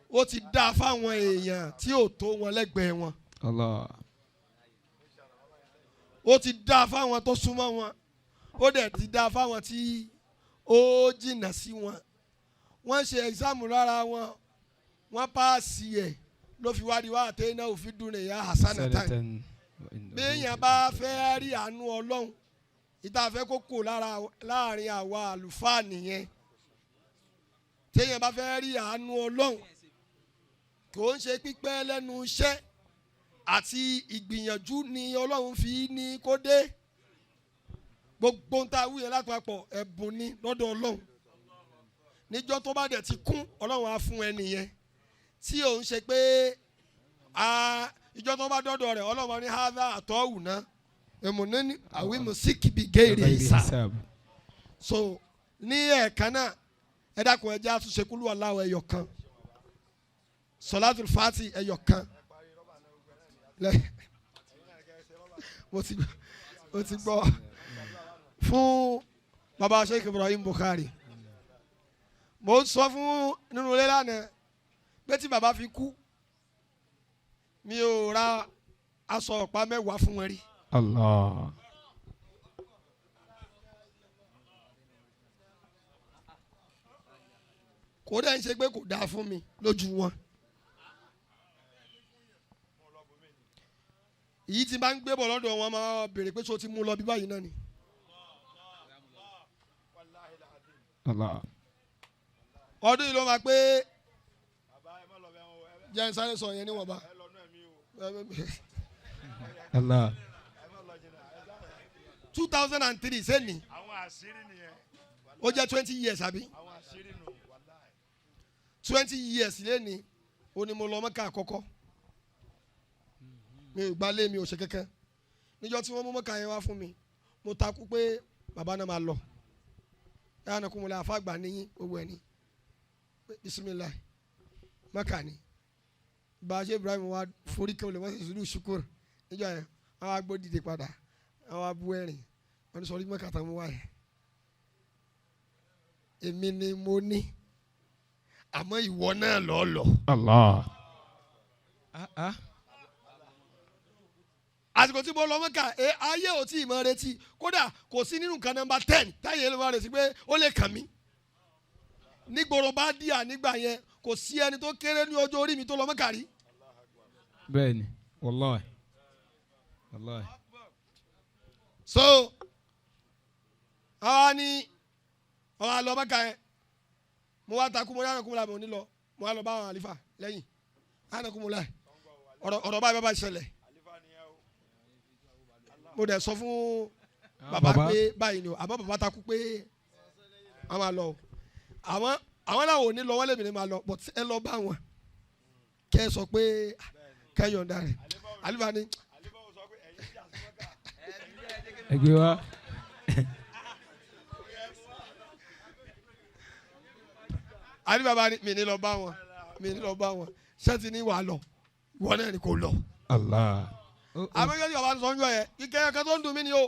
S1: ó ti dá fáwọn èèyàn tí ò tó wọn lẹ́gbẹ̀ẹ́ wọn
S2: Allah.
S1: ó ti dá fáwọn tó súnmọ́ wọn ó dẹ̀ ti dá fáwọn tí ó jìnnà sí wọn wọ́n ṣe exam lára wọn wọ́n paasi ẹ̀ ló fi wá di wá àtẹ iná òfin dùn nìyà hasanatan béèyàn bá fẹ́ rí àánú ọlọ́run ìta fẹ́ kó kò láàrin àwa àlùfáà nìyẹn téèyàn bá fẹ́ rí àánú ọlọ́run kò ń ṣe pípẹ́ lẹ́nu iṣẹ́ àti ìgbìyànjú ni ọlọ́run fi ní kó dé gbogbo ń ta wúyẹn lápapọ̀ ẹ̀bùn ni lọ́dọ̀ ọlọ́run níjọ́ tó bá dẹ̀ ti kún ọlọ́run á fún ẹni yẹn tí ò ń ṣe pé ìjọ tó bá dọ́dọ̀ rẹ̀ ọlọ́run ní hádà àtọ́wù náà èmùnẹ́ni àwí mùsíkì bí géèrè ìsà so ní ẹ̀ẹ̀kan náà ẹ dákun ẹ jẹ́ àtúnṣe kúlú aláwọ̀ ẹyọ kan sọláàtù fàtì ẹyọ kan mo ti gbọ́ fún baba Sheikh Ibrahim Bukhari mo sọ fún nínú ilé lánàá pé tí baba fi kú mi ò ra aṣọ ọ̀pá mẹ́wàá fún wọn rí.
S2: Allah.
S1: kò dẹ́ ń ṣe pé kò dáa fún mi lójú wọn. èyí tí bá ń gbé bọ̀ lọ́dọ̀ wọn máa béèrè pé ṣé o ti mú lọ bí báyìí náà ni.
S2: Allah.
S1: ọdún yìí ló máa pé jẹ́ ń sáré sọ yẹn níwọ̀nba.
S2: Allah.
S1: 2003 sẹ́ni ó jẹ́ 20 years àbí 20 years lẹ́ni ó ní mo lọ Mẹ́kà àkọ́kọ́ mi ò gbalé mi ò ṣe kankan níjọ́ tí wọ́n mú Mẹ́kà yẹn wá fún mi mo takú pé bàbá náà máa lọ yàrá náà kó mo lè àfàgbà níyìn owó ẹni bisimilayi Mẹ́kà ni bàṣẹ Ibrahim wa forí kan lè wọ́n sì sùúrù ṣùkúrù níjọ́ yẹn àwọn agbó dìde padà àwọn abú ẹ̀rìn wọ́n ní sọ orí Mẹ́kà tán mú wáyé èmi ni mo ní àmọ́ ìwọ náà lọ́ọ́ lọ.
S2: Allah.
S1: àsìkò tí mo lọ Mẹ́kà ayé ò tí ì mọ retí kódà kò sí nínú nǹkan nọ́mbà 10 táyé ló máa retí pé ó lè kàn mí nígboro bá díà nígbà yẹn kò sí ẹni tó kéré ní ọjọ́ orí mi tó lọ Mẹ́kà rí.
S2: Bẹ́ẹ̀ni, wallahi. Wallahi.
S1: so àwa ni àwọn àlọ́ Mẹ́kà yẹn mo wá takú mo ní ànàkúnmọ́lá mo ní lọ mo wá lọ bá àwọn àlífà lẹ́yìn ànàkúnmọ́lá ọ̀rọ̀ báyìí bá ṣẹlẹ̀ mo dẹ̀ sọ fún bàbá pé báyìí ni o àmọ́ bàbá takú pé wọ́n máa lọ o àwọn làwọn ò ní lọ wọ́n lè mìíràn máa lọ but ẹ lọ bá wọn kẹ́ ẹ sọ pé kẹ́ ẹ yọ̀ǹda rẹ̀ àlífà ni.
S2: ẹgbẹ́ wa.
S1: àní bàbá ni mi ní lọ bá wọn ṣẹ́ẹ̀tì ní wàá lọ ìwọ náà ni kò lọ.
S2: Allah.
S1: àmọ́ yóò di bàbá sọ ń jọ yẹn kíkẹ́ ẹ̀ka tó ń dùn mí ni o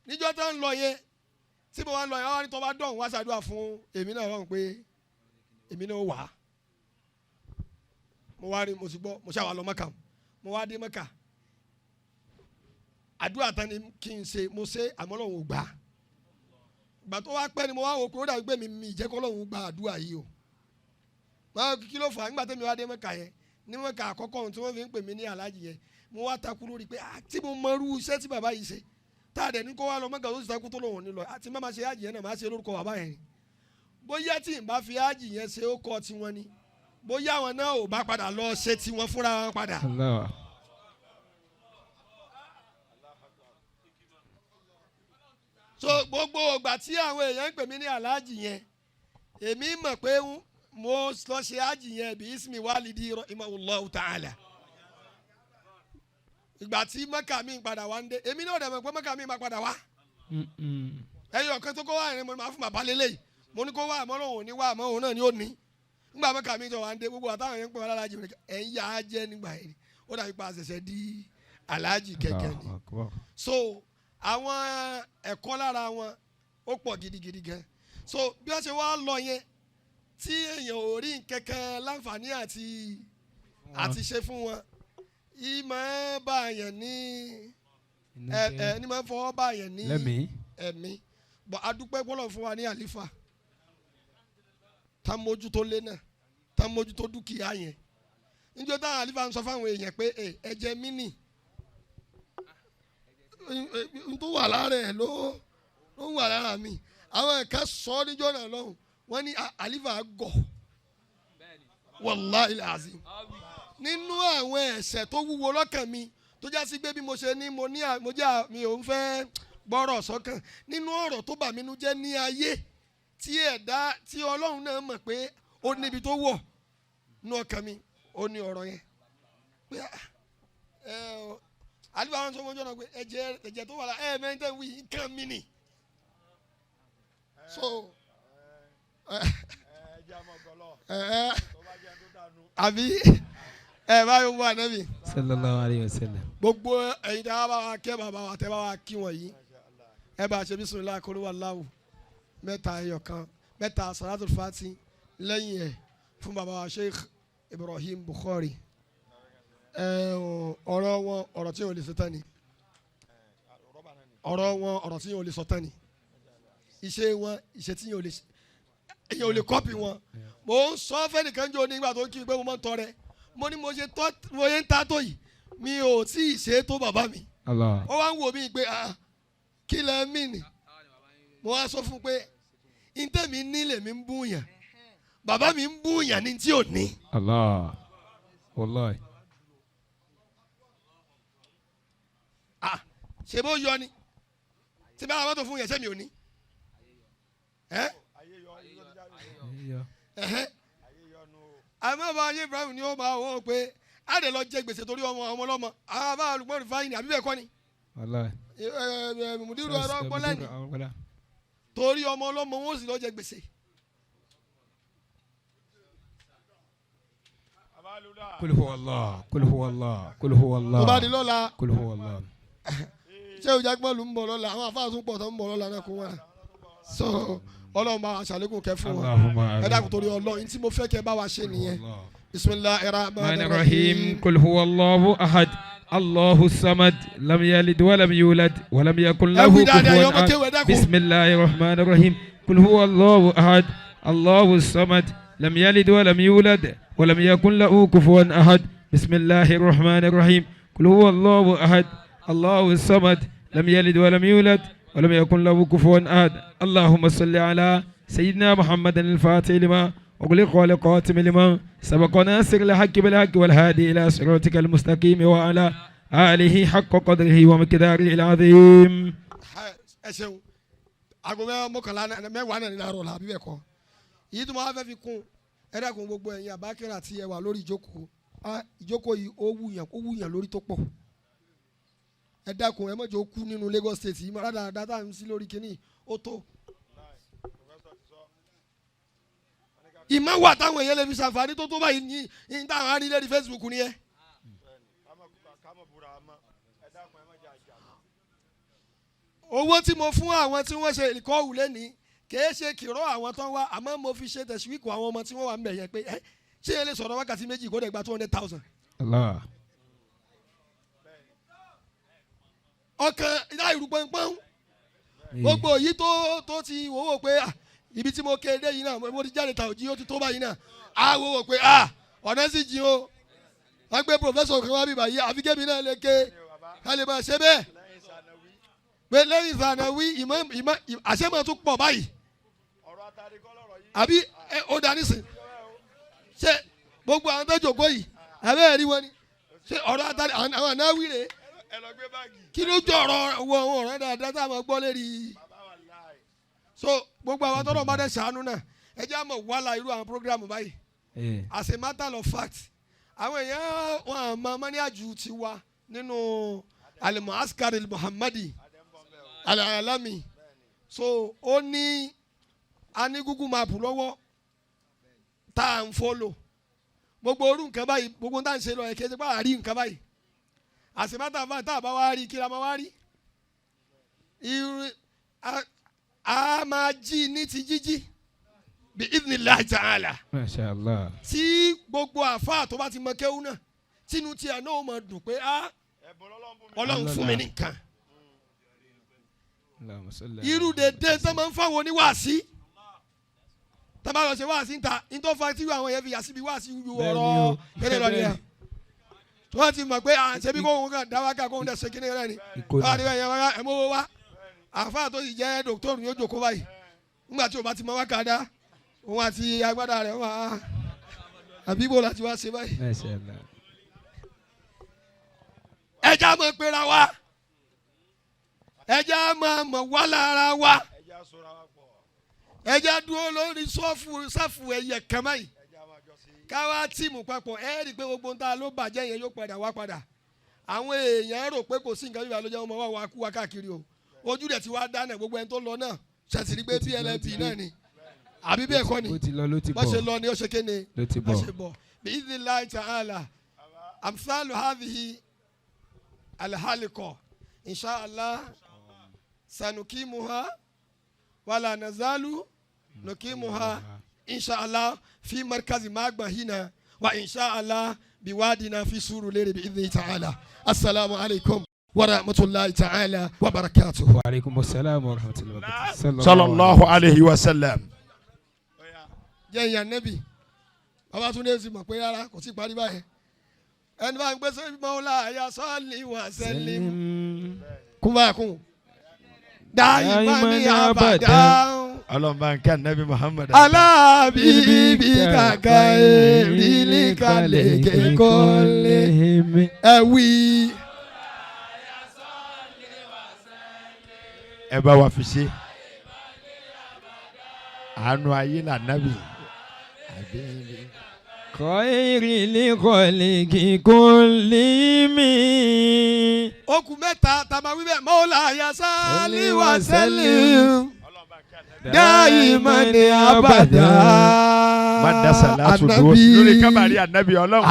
S1: níjọ́ tó ń lọ yẹn tí mo wá ń lọ yẹn wọ́n á ní tó bá dọ̀hún wá ṣàdúrà fún èmi náà rọrùn pé èmi náà wà á mo wá rí mo sì gbọ́ mo ṣàwà lọ Mẹ́kà mo wá dé Mẹ́kà àdúrà tán ni kí n ṣe mo ṣe àmọ́ Ọlọ́run ò gbà á gbà tó wá pẹ́ ni mo wá wò pé ó dàbí pé mi ìjẹ́ kọ́ Ọlọ́run gba àdúrà yìí o máa kí ló fà á nígbà tẹ́mi wá dé Mẹ́kà yẹn ní Mẹ́kà àkọ́kọ́ ohun tí wọ́n fi ń pè mí ní aláàjì yẹn mo wá takú lórí pé tí mo mọ irú iṣẹ́ tí bàbá yìí ṣe tá a dẹ̀ ní kó wá lọ Mẹ́kà tó sì takú tó lòun ní lọ àti má máa ṣe ájì yẹn náà máa ṣe lórúkọ bàbá yẹn bóyá tí n bá fi ájì yẹn ṣe ó kọ́ tiwọn ni bóyá àwọn náà ò bá padà lọ ṣe tiwọn fúnra wọn padà.
S2: Allah.
S1: so gbogbo ìgbà tí àwọn èèyàn ń pè mí ní aláàjì yẹn èmi mọ̀ pé mo lọ ṣe ájì yẹn bí ismi walidi rahimahullahu ta'ala ìgbà tí Mẹ́kà mi padà wá ń dé èmi náà dẹ̀ mọ̀ pé Mẹ́kà mi máa padà wá ẹyọ kan tó kó wá yẹn mo máa fún bàbá lélẹ̀ mo ní kó wá àmọ́ lòun ò ní wá àmọ́ òun náà ni ó ní nígbà Mẹ́kà mi jọ wá ń dé gbogbo àtàwọn yẹn ń pè wá lálàjì ẹ̀ ń yà á jẹ́ nígbà yẹn ó dàbí pa àṣẹ̀ṣẹ̀ di aláàjì kẹ̀kẹ́ ni so àwọn ẹ̀kọ́ lára wọn ó pọ̀ gidigidi gan so bí wọ́n ṣe wá lọ yẹn tí èèyàn ò rí kankan láǹfààní àti ṣe fún wọn yìí máa bá yẹn ní ní máa fọwọ́ bá yẹn ní ẹ̀mí bọ̀ adúpẹ́ gbọ́dọ̀ fún wa ní àlífà tá mójútó lé náà tá mójútó dúkìá yẹn níjọ́ táwọn àlífà ń sọ fáwọn èèyàn pé ẹ̀jẹ̀ mi nì n tó wà lára ẹ̀ ló wà lára mi àwọn ẹ̀ka sọ ọ́ níjọ́ náà lọ́hùn wọ́n ní àlífà gọ̀ wàláhì azim nínú àwọn ẹ̀ṣẹ̀ tó wúwo lọ́kàn mi tó já sí pé bí mo ṣe ní mi ò ń fẹ́ gbọ́rọ̀ sọ́kàn nínú ọ̀rọ̀ tó bà mí nú jẹ́ ní ayé tí ẹ̀dá tí Ọlọ́run náà mọ̀ pé ó níbi tó wọ̀ nú ọkàn mi ó ní ọ̀rọ̀ yẹn pé àlífà wọn sọ fún ọjọ́ náà pé ẹ̀jẹ̀ tó wà lá mẹ́rin wí nǹkan mi nì so àbí báyọ̀ wọ ànábì.
S2: sallallahu alayhi wa sallam.
S1: gbogbo ẹ̀yin tí a bá wa kẹ́ bàbá wa tẹ́ bá wa kí wọ̀nyí bá a ṣe bisimilahi kul huwallahu mẹ́ta ẹ̀yọ̀kan mẹ́ta salatul fati lẹ́yìn ẹ̀ fún bàbá wa Sheikh Ibrahim Bukhari ọ̀rọ̀ wọn ọ̀rọ̀ tí yóò lè sọ tán ni ọ̀rọ̀ wọn ọ̀rọ̀ tí yóò lè sọ tán ni iṣẹ́ wọn iṣẹ́ tí èyàn ò lè kọ́pì wọn mo ń sọ fẹ́nìkan jọ nígbà tó kí mi pé mo máa ń tọrẹ mo ní mo ṣe ń ta tó yìí mi ò tí ì ṣe tó bàbá mi ó wá ń wò mí pé kí lẹ mí nì mo wá sọ fún pé ntẹ́mi ní lèmi ń búyàn bàbá mi ń búyàn ní tí ò ní.
S2: Allah wallahi.
S1: ṣe bó yọ ni tí bá àwọn tó fún yẹn sẹ́mi ò ní. àmọ́ bá ayé Ibrahim ni ó máa wọ́n pé á lè lọ jẹ gbèsè torí ọmọ ọlọ́mọ àwọn bá olùgbọ́n rìfáyìn àbí bẹ́ẹ̀ kọ́ ni. mùdírù ọ̀rọ̀ ọgbọ́n lẹ́nu torí ọmọ ọlọ́mọ wọn ó sì lọ jẹ gbèsè.
S2: kul huwa Allah kul huwa Allah kul huwa Allah.
S1: tó bá di lọ́la
S2: kul huwa Allah.
S1: ṣé ìjàgbọ́n ló ń bọ̀ lọ́la àwọn afáàsùn pọ̀ tó ń bọ̀ lọ́la náà kó wá. so Ọlọ́run bá wa ṣàlékún kẹ́ fún wa ẹ dákun torí Ọlọ́run tí mo fẹ́ kẹ́ bá wa ṣe nìyẹn bismillahir rahmanir rahim
S2: kul huwa Allahu ahad Allahu samad lam yalid walam yulad walam yakun lahu kufuwan ahad bismillahir rahmanir rahim kul huwa Allahu ahad Allahu samad lam yalid walam yulad walam yakun lahu kufuwan ahad bismillahir rahmanir rahim kul huwa Allahu ahad Allahu samad lam yalid walam yulad ولم يكن له كفوا أحد اللهم صل على سيدنا محمد الفاتح لما أغلق والقاتم لما سبق ناصر الحق بالحق والهادي إلى صراطك المستقيم وعلى آله حق قدره ومقداره العظيم.
S1: aago mọ́kànlá mẹ́wàá náà ní àárọ̀ la bíbẹ̀ kọ́ yìí tó máa fẹ́ fi kún ẹ dákun gbogbo ẹ̀yin àbákẹ́rẹ́ àti ẹwà lórí ìjókòó yìí ó wúyàn lórí tó pọ̀ ẹ dákun ẹ mọ̀jọ́ kú nínú Lagos State yìí mọ̀rá dáadáa ń sí lórí kínní ó tó. ìmọ̀ wà táwọn èèyàn lè fi ṣàǹfààní tó báyìí ní táwọn arí lórí Facebook ni ẹ. owó tí mo fún àwọn tí wọ́n ṣe ìkọ́wù lẹ́ni kìí ṣe kìrọ́ àwọn tó ń wá àmọ́ mo fi ṣe tẹ̀síwìkù àwọn ọmọ tí wọ́n wà ń bẹ̀ yẹn pé ṣé ẹ lè sọ̀rọ̀ wákàtí méjì kó dẹ̀ gba 200,000.
S2: Allah.
S1: ọkàn láìrú pọ́npọ́n gbogbo yìí tó ti wò ó pé ibi tí mo kéde yìí náà mo ti jáde ta òjì ó ti tó báyìí náà á wò ó pé ọ̀nà sì jìn o wọ́n gbé pòfẹ́sọ̀ kan wá bíbá yìí àfi kébì náà lè ké ká lè máa ṣe bẹ́ẹ̀ pé lẹ́yìn ìsànàwí àṣẹ́mọ̀ tún pọ̀ báyìí àbí ó dání sìn ṣé gbogbo àwọn tó jòkó yìí àbẹ́ ẹ̀rí wọn ni ṣé ọ̀rọ̀ àtàrí àwọn ànáwí rèé kí ló jọ ọ̀rọ̀ ọ̀rọ̀ dáadáa tá a máa gbọ́ lérí so gbogbo àwọn tọ́lọ̀ bá dẹ̀ ṣàánú náà ẹ jẹ́ àmọ̀ wàhálà irú àwọn programu báyìí as a matter of fact àwọn èèyàn wọn àmọ́ mọ́níàjù ti wá nínú al-mu'askar al-muhammadi al-alami so ó ní a ní Google map lọ́wọ́ tá à ń fọ́lò gbogbo orú nǹkan báyìí gbogbo tá à ń ṣe lọ ẹ̀kẹ́ ṣe pé àárí nǹkan báyìí àṣemátà fún àtà bá wá rí kí la máa wá rí a máa jí ní ti jíjí bí idhnillahi ta'ala.
S2: Masha Allah.
S1: tí gbogbo àfáà tó bá ti mọ kéwú náà tínú tiẹ̀ náà ó máa dùn pé Ọlọ́run fún mi ní nǹkan. irú dédé tó máa ń fáwọn oníwàásí tábà lọ ṣe wàásí ń ta nítorí fa tí àwọn yẹn fi yà síbi wàásí ju ọ̀rọ̀ kéde lọ nìyẹn wọ́n ti mọ̀ pé ṣebí kóhun kan dáwàkà kóhun dẹ̀ ṣe kíní rẹ̀ ni wọ́n á rí ẹ̀yẹ ẹ̀mọ́wó wá àfáà tó sì jẹ́ dòkítọ́rù yóò jókòó báyìí nígbà tí o bá ti mọ wákà dá òun àti agbádá rẹ̀ wọ́n á àbíbò láti wá ṣe báyìí. ẹja mọ̀ péra wa ẹja mọ̀ wá lára wa ẹja dúró lórí sáfù ẹ̀yẹ kẹ́mẹ́ yìí káwá tíìmù papọ̀ ẹ rí i pé gbogbo nta ló bàjẹ́ yẹn yóò padà wá padà àwọn èèyàn rò pé kò sí nǹkan yóò lójó wọn wá kú wá káàkiri o ojú rẹ̀ ti wá dáná gbogbo ẹni tó lọ náà ṣèṣìrí pé PLP náà ni àbí bẹ́ẹ̀ kọ́ ni bó ṣe lọ ni ó ṣe kéne bó ṣe bọ̀ bí idhnillahi ta'ala amsalu hadhihi alhaliko inshallah sanukimuha wala nazalu nukimuha inshallah في مركز ماغما هنا وإن شاء الله بوادنا في سورة بإذن تعالى. السلام عليكم ورحمة الله تعالى وبركاته.
S2: وعليكم السلام ورحمة الله وبركاته.
S3: صلى الله عليه وسلم.
S1: يا النبي bàbá tún lè sì mọ̀ pé rárá kò sí parí báyìí ẹni bá ń gbé sẹ́yìn mọ́lá ya sọ́ọ̀lì wà sẹ́lẹ̀ kún bá kún dáì má ní àbàdàn.
S3: Ọlọ́run ń ká Nabi Muhammad.
S1: alábìbí kàkà èrìlì kalẹ̀ kékọ́lé ẹ wí.
S3: ẹ bá wa fi ṣe àánú ayé là nábì.
S2: Khairil khalqi kullimi.
S1: okùn mẹ́ta tàbá wíbẹ̀ mọ́lá ya sálí wà sẹ́lẹ̀. Dáìmánì abàdá.
S3: Mádàsá láti dúró lórí kábàárì ànábì Ọlọ́run.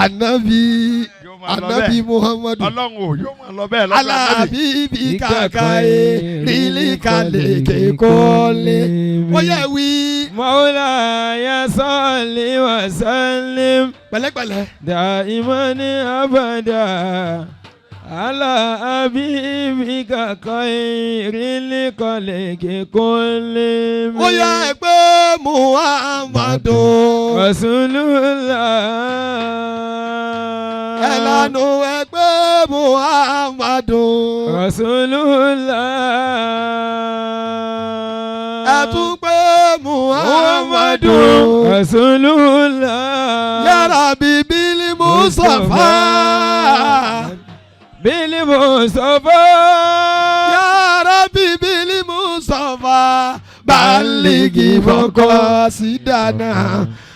S1: Ànábì Muhammadu.
S3: Ọlọ́run ò yóò máa lọ bẹ́ẹ̀ lọ́dọ̀ ànábì.
S1: Alábìbí kàkà èrìlì kalẹ̀ kékọ́lé. Ó yẹ wí.
S2: Mawlaya salli wa sallim.
S1: Pẹ̀lẹ́pẹ̀lẹ́.
S2: Dáìmánì abàdá. Ala habibika khairil khalqi kullihim.
S1: Ó yá ẹ pé Muhammadu.
S2: Rasulullah.
S1: Ẹ lànà ẹ pé Muhammadu.
S2: Rasulullah.
S1: Ẹ tún pé Muhammadu.
S2: Rasulullah.
S1: Ya Rabbi bil Mustafa.
S2: Bili Mustafa.
S1: Ya Rabbi bil Mustafa. Baligi fọkọ sidana.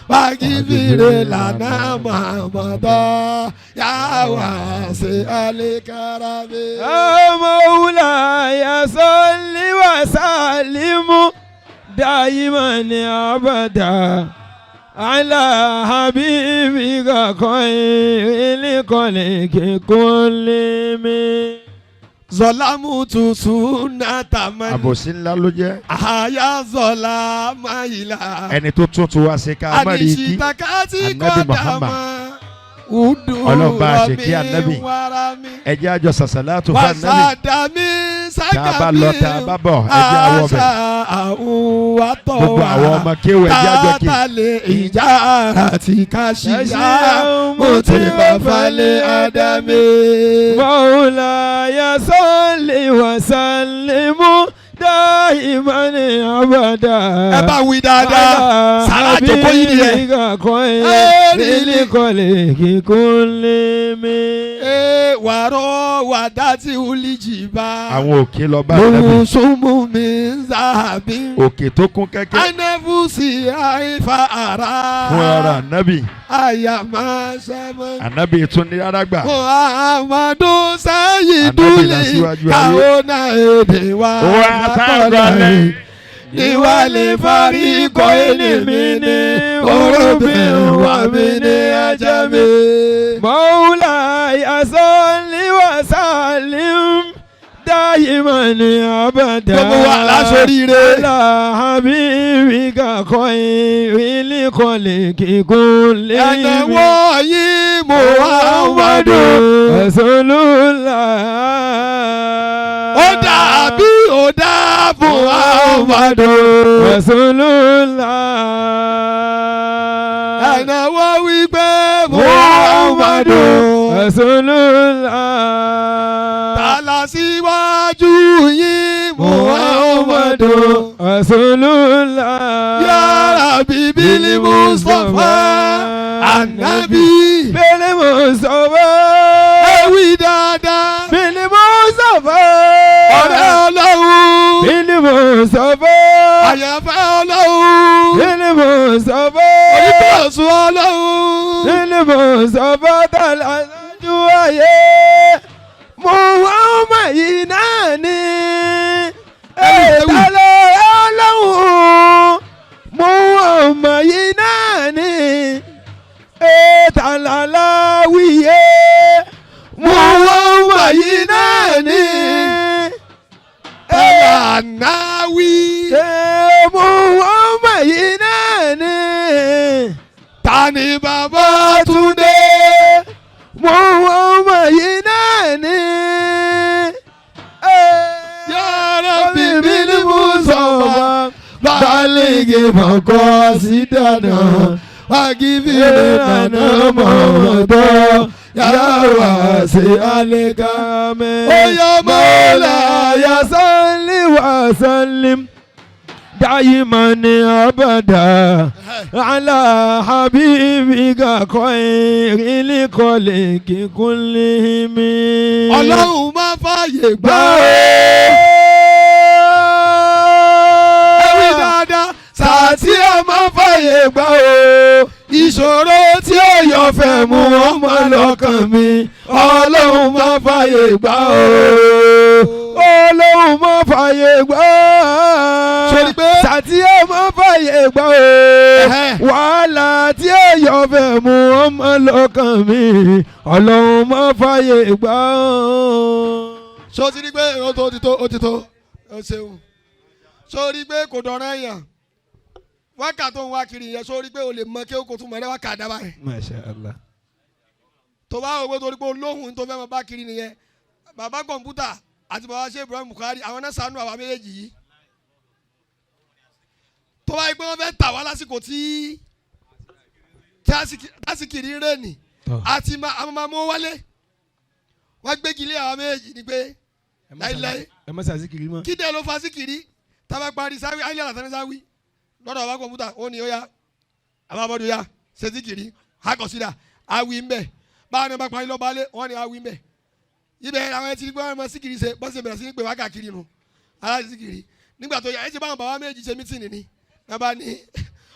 S1: Wagifire lana Muhammadu. Ya wasi alikarami.
S2: Mawlaya salli wa sallimu. Daiman abada. Ala habibika khairil khalqi kullihim.
S1: Zọlámù tuntun náà tàmánì.
S3: Àbòsí ńlá ló jẹ́.
S1: Àyà zọlá máyìlá.
S3: Ẹni tó tún tún wá sí ká má rí kí. Ànábì Muhammad. Ọlọ́run bá a ṣe kí ànábì. Ẹ jẹ́ àjọ sàṣàlátù fún ànábì.
S1: Wàsádàmí sákàbí.
S3: Tá a bá lọ tá a bá bọ̀ ẹ jẹ́ àwọ̀ bẹ̀. Gbogbo àwọn ọmọ kéwù ẹ jẹ́ àjọ kí.
S1: Tàtàlẹ̀ ìjà àti kàṣíyá. Mo ti bàbá lé Ádámì.
S2: Mawlaya salli wa sallimu. Daiman abada.
S1: Ẹ bá wí dáadáa. Sàrà àjòkó yìí nìyẹn.
S2: Khairil khalqi kullihim.
S1: Wàrọ̀ wàdátì olíjìbá.
S3: Àwọn òkè lọ bá ànábì.
S1: Mùsùlùmí mi ń zàbí.
S3: Òkè tó kún kẹ́kẹ́.
S1: Anẹ́fùsì àìfà ara.
S3: Fún ara ànábì.
S1: Àyàmá sẹ́mọ́.
S3: Ànábì tún ní arágbà.
S1: Muhammadu Sayyidul
S3: Ànábì lásìwájú ayé.
S1: Káwọ́nà èdè wa.
S3: Àtàgbàlẹ̀.
S1: Ìwàlẹ̀ farí kọ́ ènìmí ni. Orúbìnrin wà mí ní ẹ̀jẹ̀ mi.
S2: Mawlaya salli wa sallim. دائما أبدا على حبيبك خير الخلق كلهم
S1: ẹ̀nà wọ̀nyí Muhammadu
S2: رسول الله
S1: ó dàbí ó dà Muhammadu
S2: رسول الله
S1: ẹ̀nà wọ́n wí pé Muhammadu
S2: رسول الله
S1: tàlà síwájú yín Muhammadu
S2: رسول الله
S1: ya Rabbi bil Mustafa Ànábì
S2: bil Mustafa
S1: ewì dáadáa
S2: bil Mustafa
S1: ọ̀rẹ́ Ọlọ́run
S2: bil Mustafa
S1: àyànfẹ́ Ọlọ́run
S2: bil Mustafa
S1: oníbọ̀sùn Ọlọ́run
S2: bil Mustafa tàlà síwájú ayé Muhammad yìí náà ni ìtàlẹ̀ Ọlọ́run Muhammad yìí náà ni ìtàlẹ̀ aláwìyé Muhammad yìí náà ni
S1: Ànáwí
S2: Muhammad yìí náà ni
S1: tani Babátúndé
S2: Muhammad yìí náà ni
S1: ya Rabbi bil Mustafa
S2: baligi maqasidana wagifirana mawdo ya wasi alikame
S1: ya Mawla
S2: ya salli wa sallim دائما أبدا على حبيبك خير الخلق كلهم
S1: Ọlọ́run má fààyè gbà ewì dáadáa sàtì ẹ má fààyè gbà ìṣòro tí ó yọ fẹ́ mú ọmọ lọ́kàn mi Ọlọ́run má fààyè gbà
S2: Ọlọ́run má fààyè gbà
S1: sori pé
S2: sàtì ẹ má fààyè gbà wàhálà tí ó yọ fẹ́ mú ọmọ lọ́kàn mi Ọlọ́run má fààyè gbà.
S1: so ti rí pé ó ti tó ó ṣeun sórí pé kò dọ̀rọ̀ èèyàn wákà tó ń wá kiri yẹn sórí pé o lè mọ kí o kò tún mọ ẹ wákà dábàá yẹn.
S2: Masha Allah.
S1: tó bá wò pé torí pé olóhùn tó fẹ́ mọ bá kiri nìyẹn bàbá kọ̀ǹpútà àti bàbá ṣe Ibrahim Buhari àwọn náà ṣàánú àwa méjèèjì yìí tó bá yẹ pé wọ́n fẹ́ tà wá lásìkò tí tásìkìrì rẹ́ẹ̀nì àti àmọ́ mọ́ wálé wọ́n gbégi lé àwọn méjèèjì ni pé láíláí
S2: ẹ má ṣàzíkiri mọ́.
S1: kí dẹ́ ló fa síkìrì tábà parí sáwí ayélujára àtàní sáwí lọ́dọ̀ bàbá kọ̀ǹpútà ó ní ó yá àbábọ́dọ̀ yá ṣe síkìrì àkọsílà àwì ń bẹ̀ báwọn ní bá parí lọ́ba lé wọ́n ní àwì ń bẹ̀ ibẹ̀ àwọn ẹtì gbọ́n ọmọ síkìrì ṣe bọ́sẹ̀ bẹ̀rẹ̀ sí ní pé wákà kiri nu aláàjì síkìrì nígbà tó yá ẹ ti báwọn bàbá méjì ṣe mítìnì ni wọ́n bá ní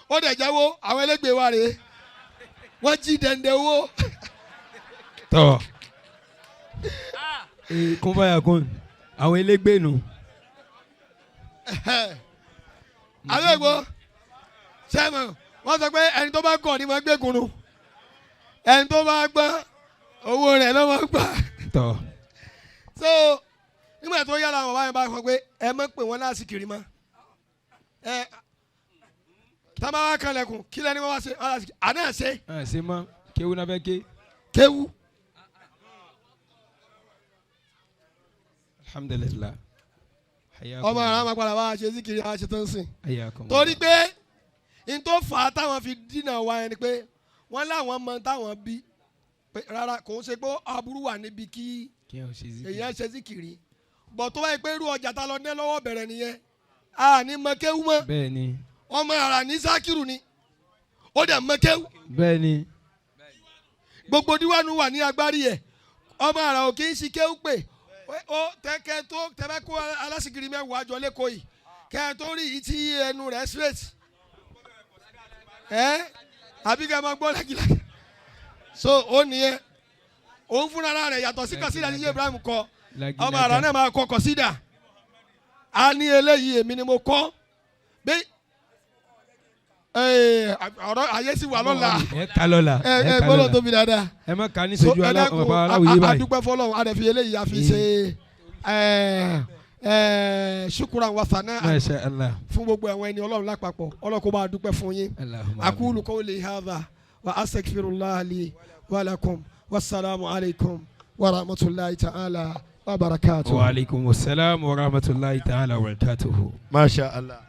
S1: ó dẹ̀ jẹ́wọ́ àwọn ẹlẹ́gbẹ̀ẹ́ wa rèé wọ́n jí dẹ̀ndẹ̀ owó.
S2: tọ́ kún báyà kún àwọn elégbé nù.
S1: àwọn èèwọ̀ sẹ́mọ̀ wọ́n sọ pé ẹni tó bá kọ̀ ni wọ́n gbé kunu ẹni tó bá gbọ́ owó rẹ̀ ló wọ́n gbà.
S2: tọ́
S1: so nígbà tó yára àwọn bàbá yẹn bá sọ pé ẹ má pè wọ́n lásìkiri mọ́ ẹ tábà wá kanlẹ̀kùn kí lẹ́ni wọ́n wá ṣe lásìkiri àná ṣe.
S2: ṣe mọ́ kéwú náà fẹ́ ké.
S1: kéwú.
S2: alhamdulillah.
S1: ọmọ ara máa padà wá ṣe síkiri àwọn ṣe tó ń sìn.
S2: Hayyakum.
S1: torí pé n tó fà á táwọn fi dínà wá yẹn ni pé wọ́n láwọn mọ táwọn bí rárá kò ń ṣe pé aburú wà níbi kí èèyàn ṣe síkiri bọ̀ tó wáyé pé irú ọjà tá lọ ní lọ́wọ́ bẹ̀rẹ̀ nìyẹn a ní mọ kéwú mọ́
S2: bẹ́ẹ̀ni
S1: ọmọ ara ní sákìrù ni ó dẹ̀ mọ kéwú
S2: bẹ́ẹ̀ni
S1: gbogbo díwánu wà ní agbárí ẹ̀ ọmọ ara ò kì í ṣe kéwú pé ó tẹ́kẹ́ tó tẹ́fẹ́ kó alásìkiri mẹ́wàá jọ lẹ́kọ̀ọ́ yìí kẹ́ ẹ tó rí ìtì ẹnu rẹ̀ straight àbí kẹ́ ẹ máa gbọ́ lágìlágì so ó nìyẹn òun fúnra rẹ̀ yàtọ̀ sí kọ́sídà ní Ibrahim kọ ọmọ ara náà máa kọ kọ́sídà a ní eléyìí èmi ni mo kọ́ bí ọ̀rọ̀ ayé sì wà lọ́la
S2: ẹ ká lọ́la
S1: ẹ gbọ́dọ̀ tóbi dáadáa
S2: ẹ má ka ní sojú bàbá aláwòye báyìí
S1: adúpẹ́ fọlọ́run adẹ̀fi eléyìí àfi ṣe ṣukuran wa sanaa
S2: Masha Allah.
S1: fún gbogbo àwọn ẹni ọlọ́run lápapọ̀ ọlọ́run kó bá dúpẹ́ fún yín.
S2: Allahumma
S1: aqulu qawli hadha wa astaghfirullah li wa lakum wassalamu alaykum wa rahmatulahi ta'ala wa barakatuh.
S2: wa alaikum assalam wa rahmatullahi ta'ala wa barakatuhu.
S3: Masha Allah.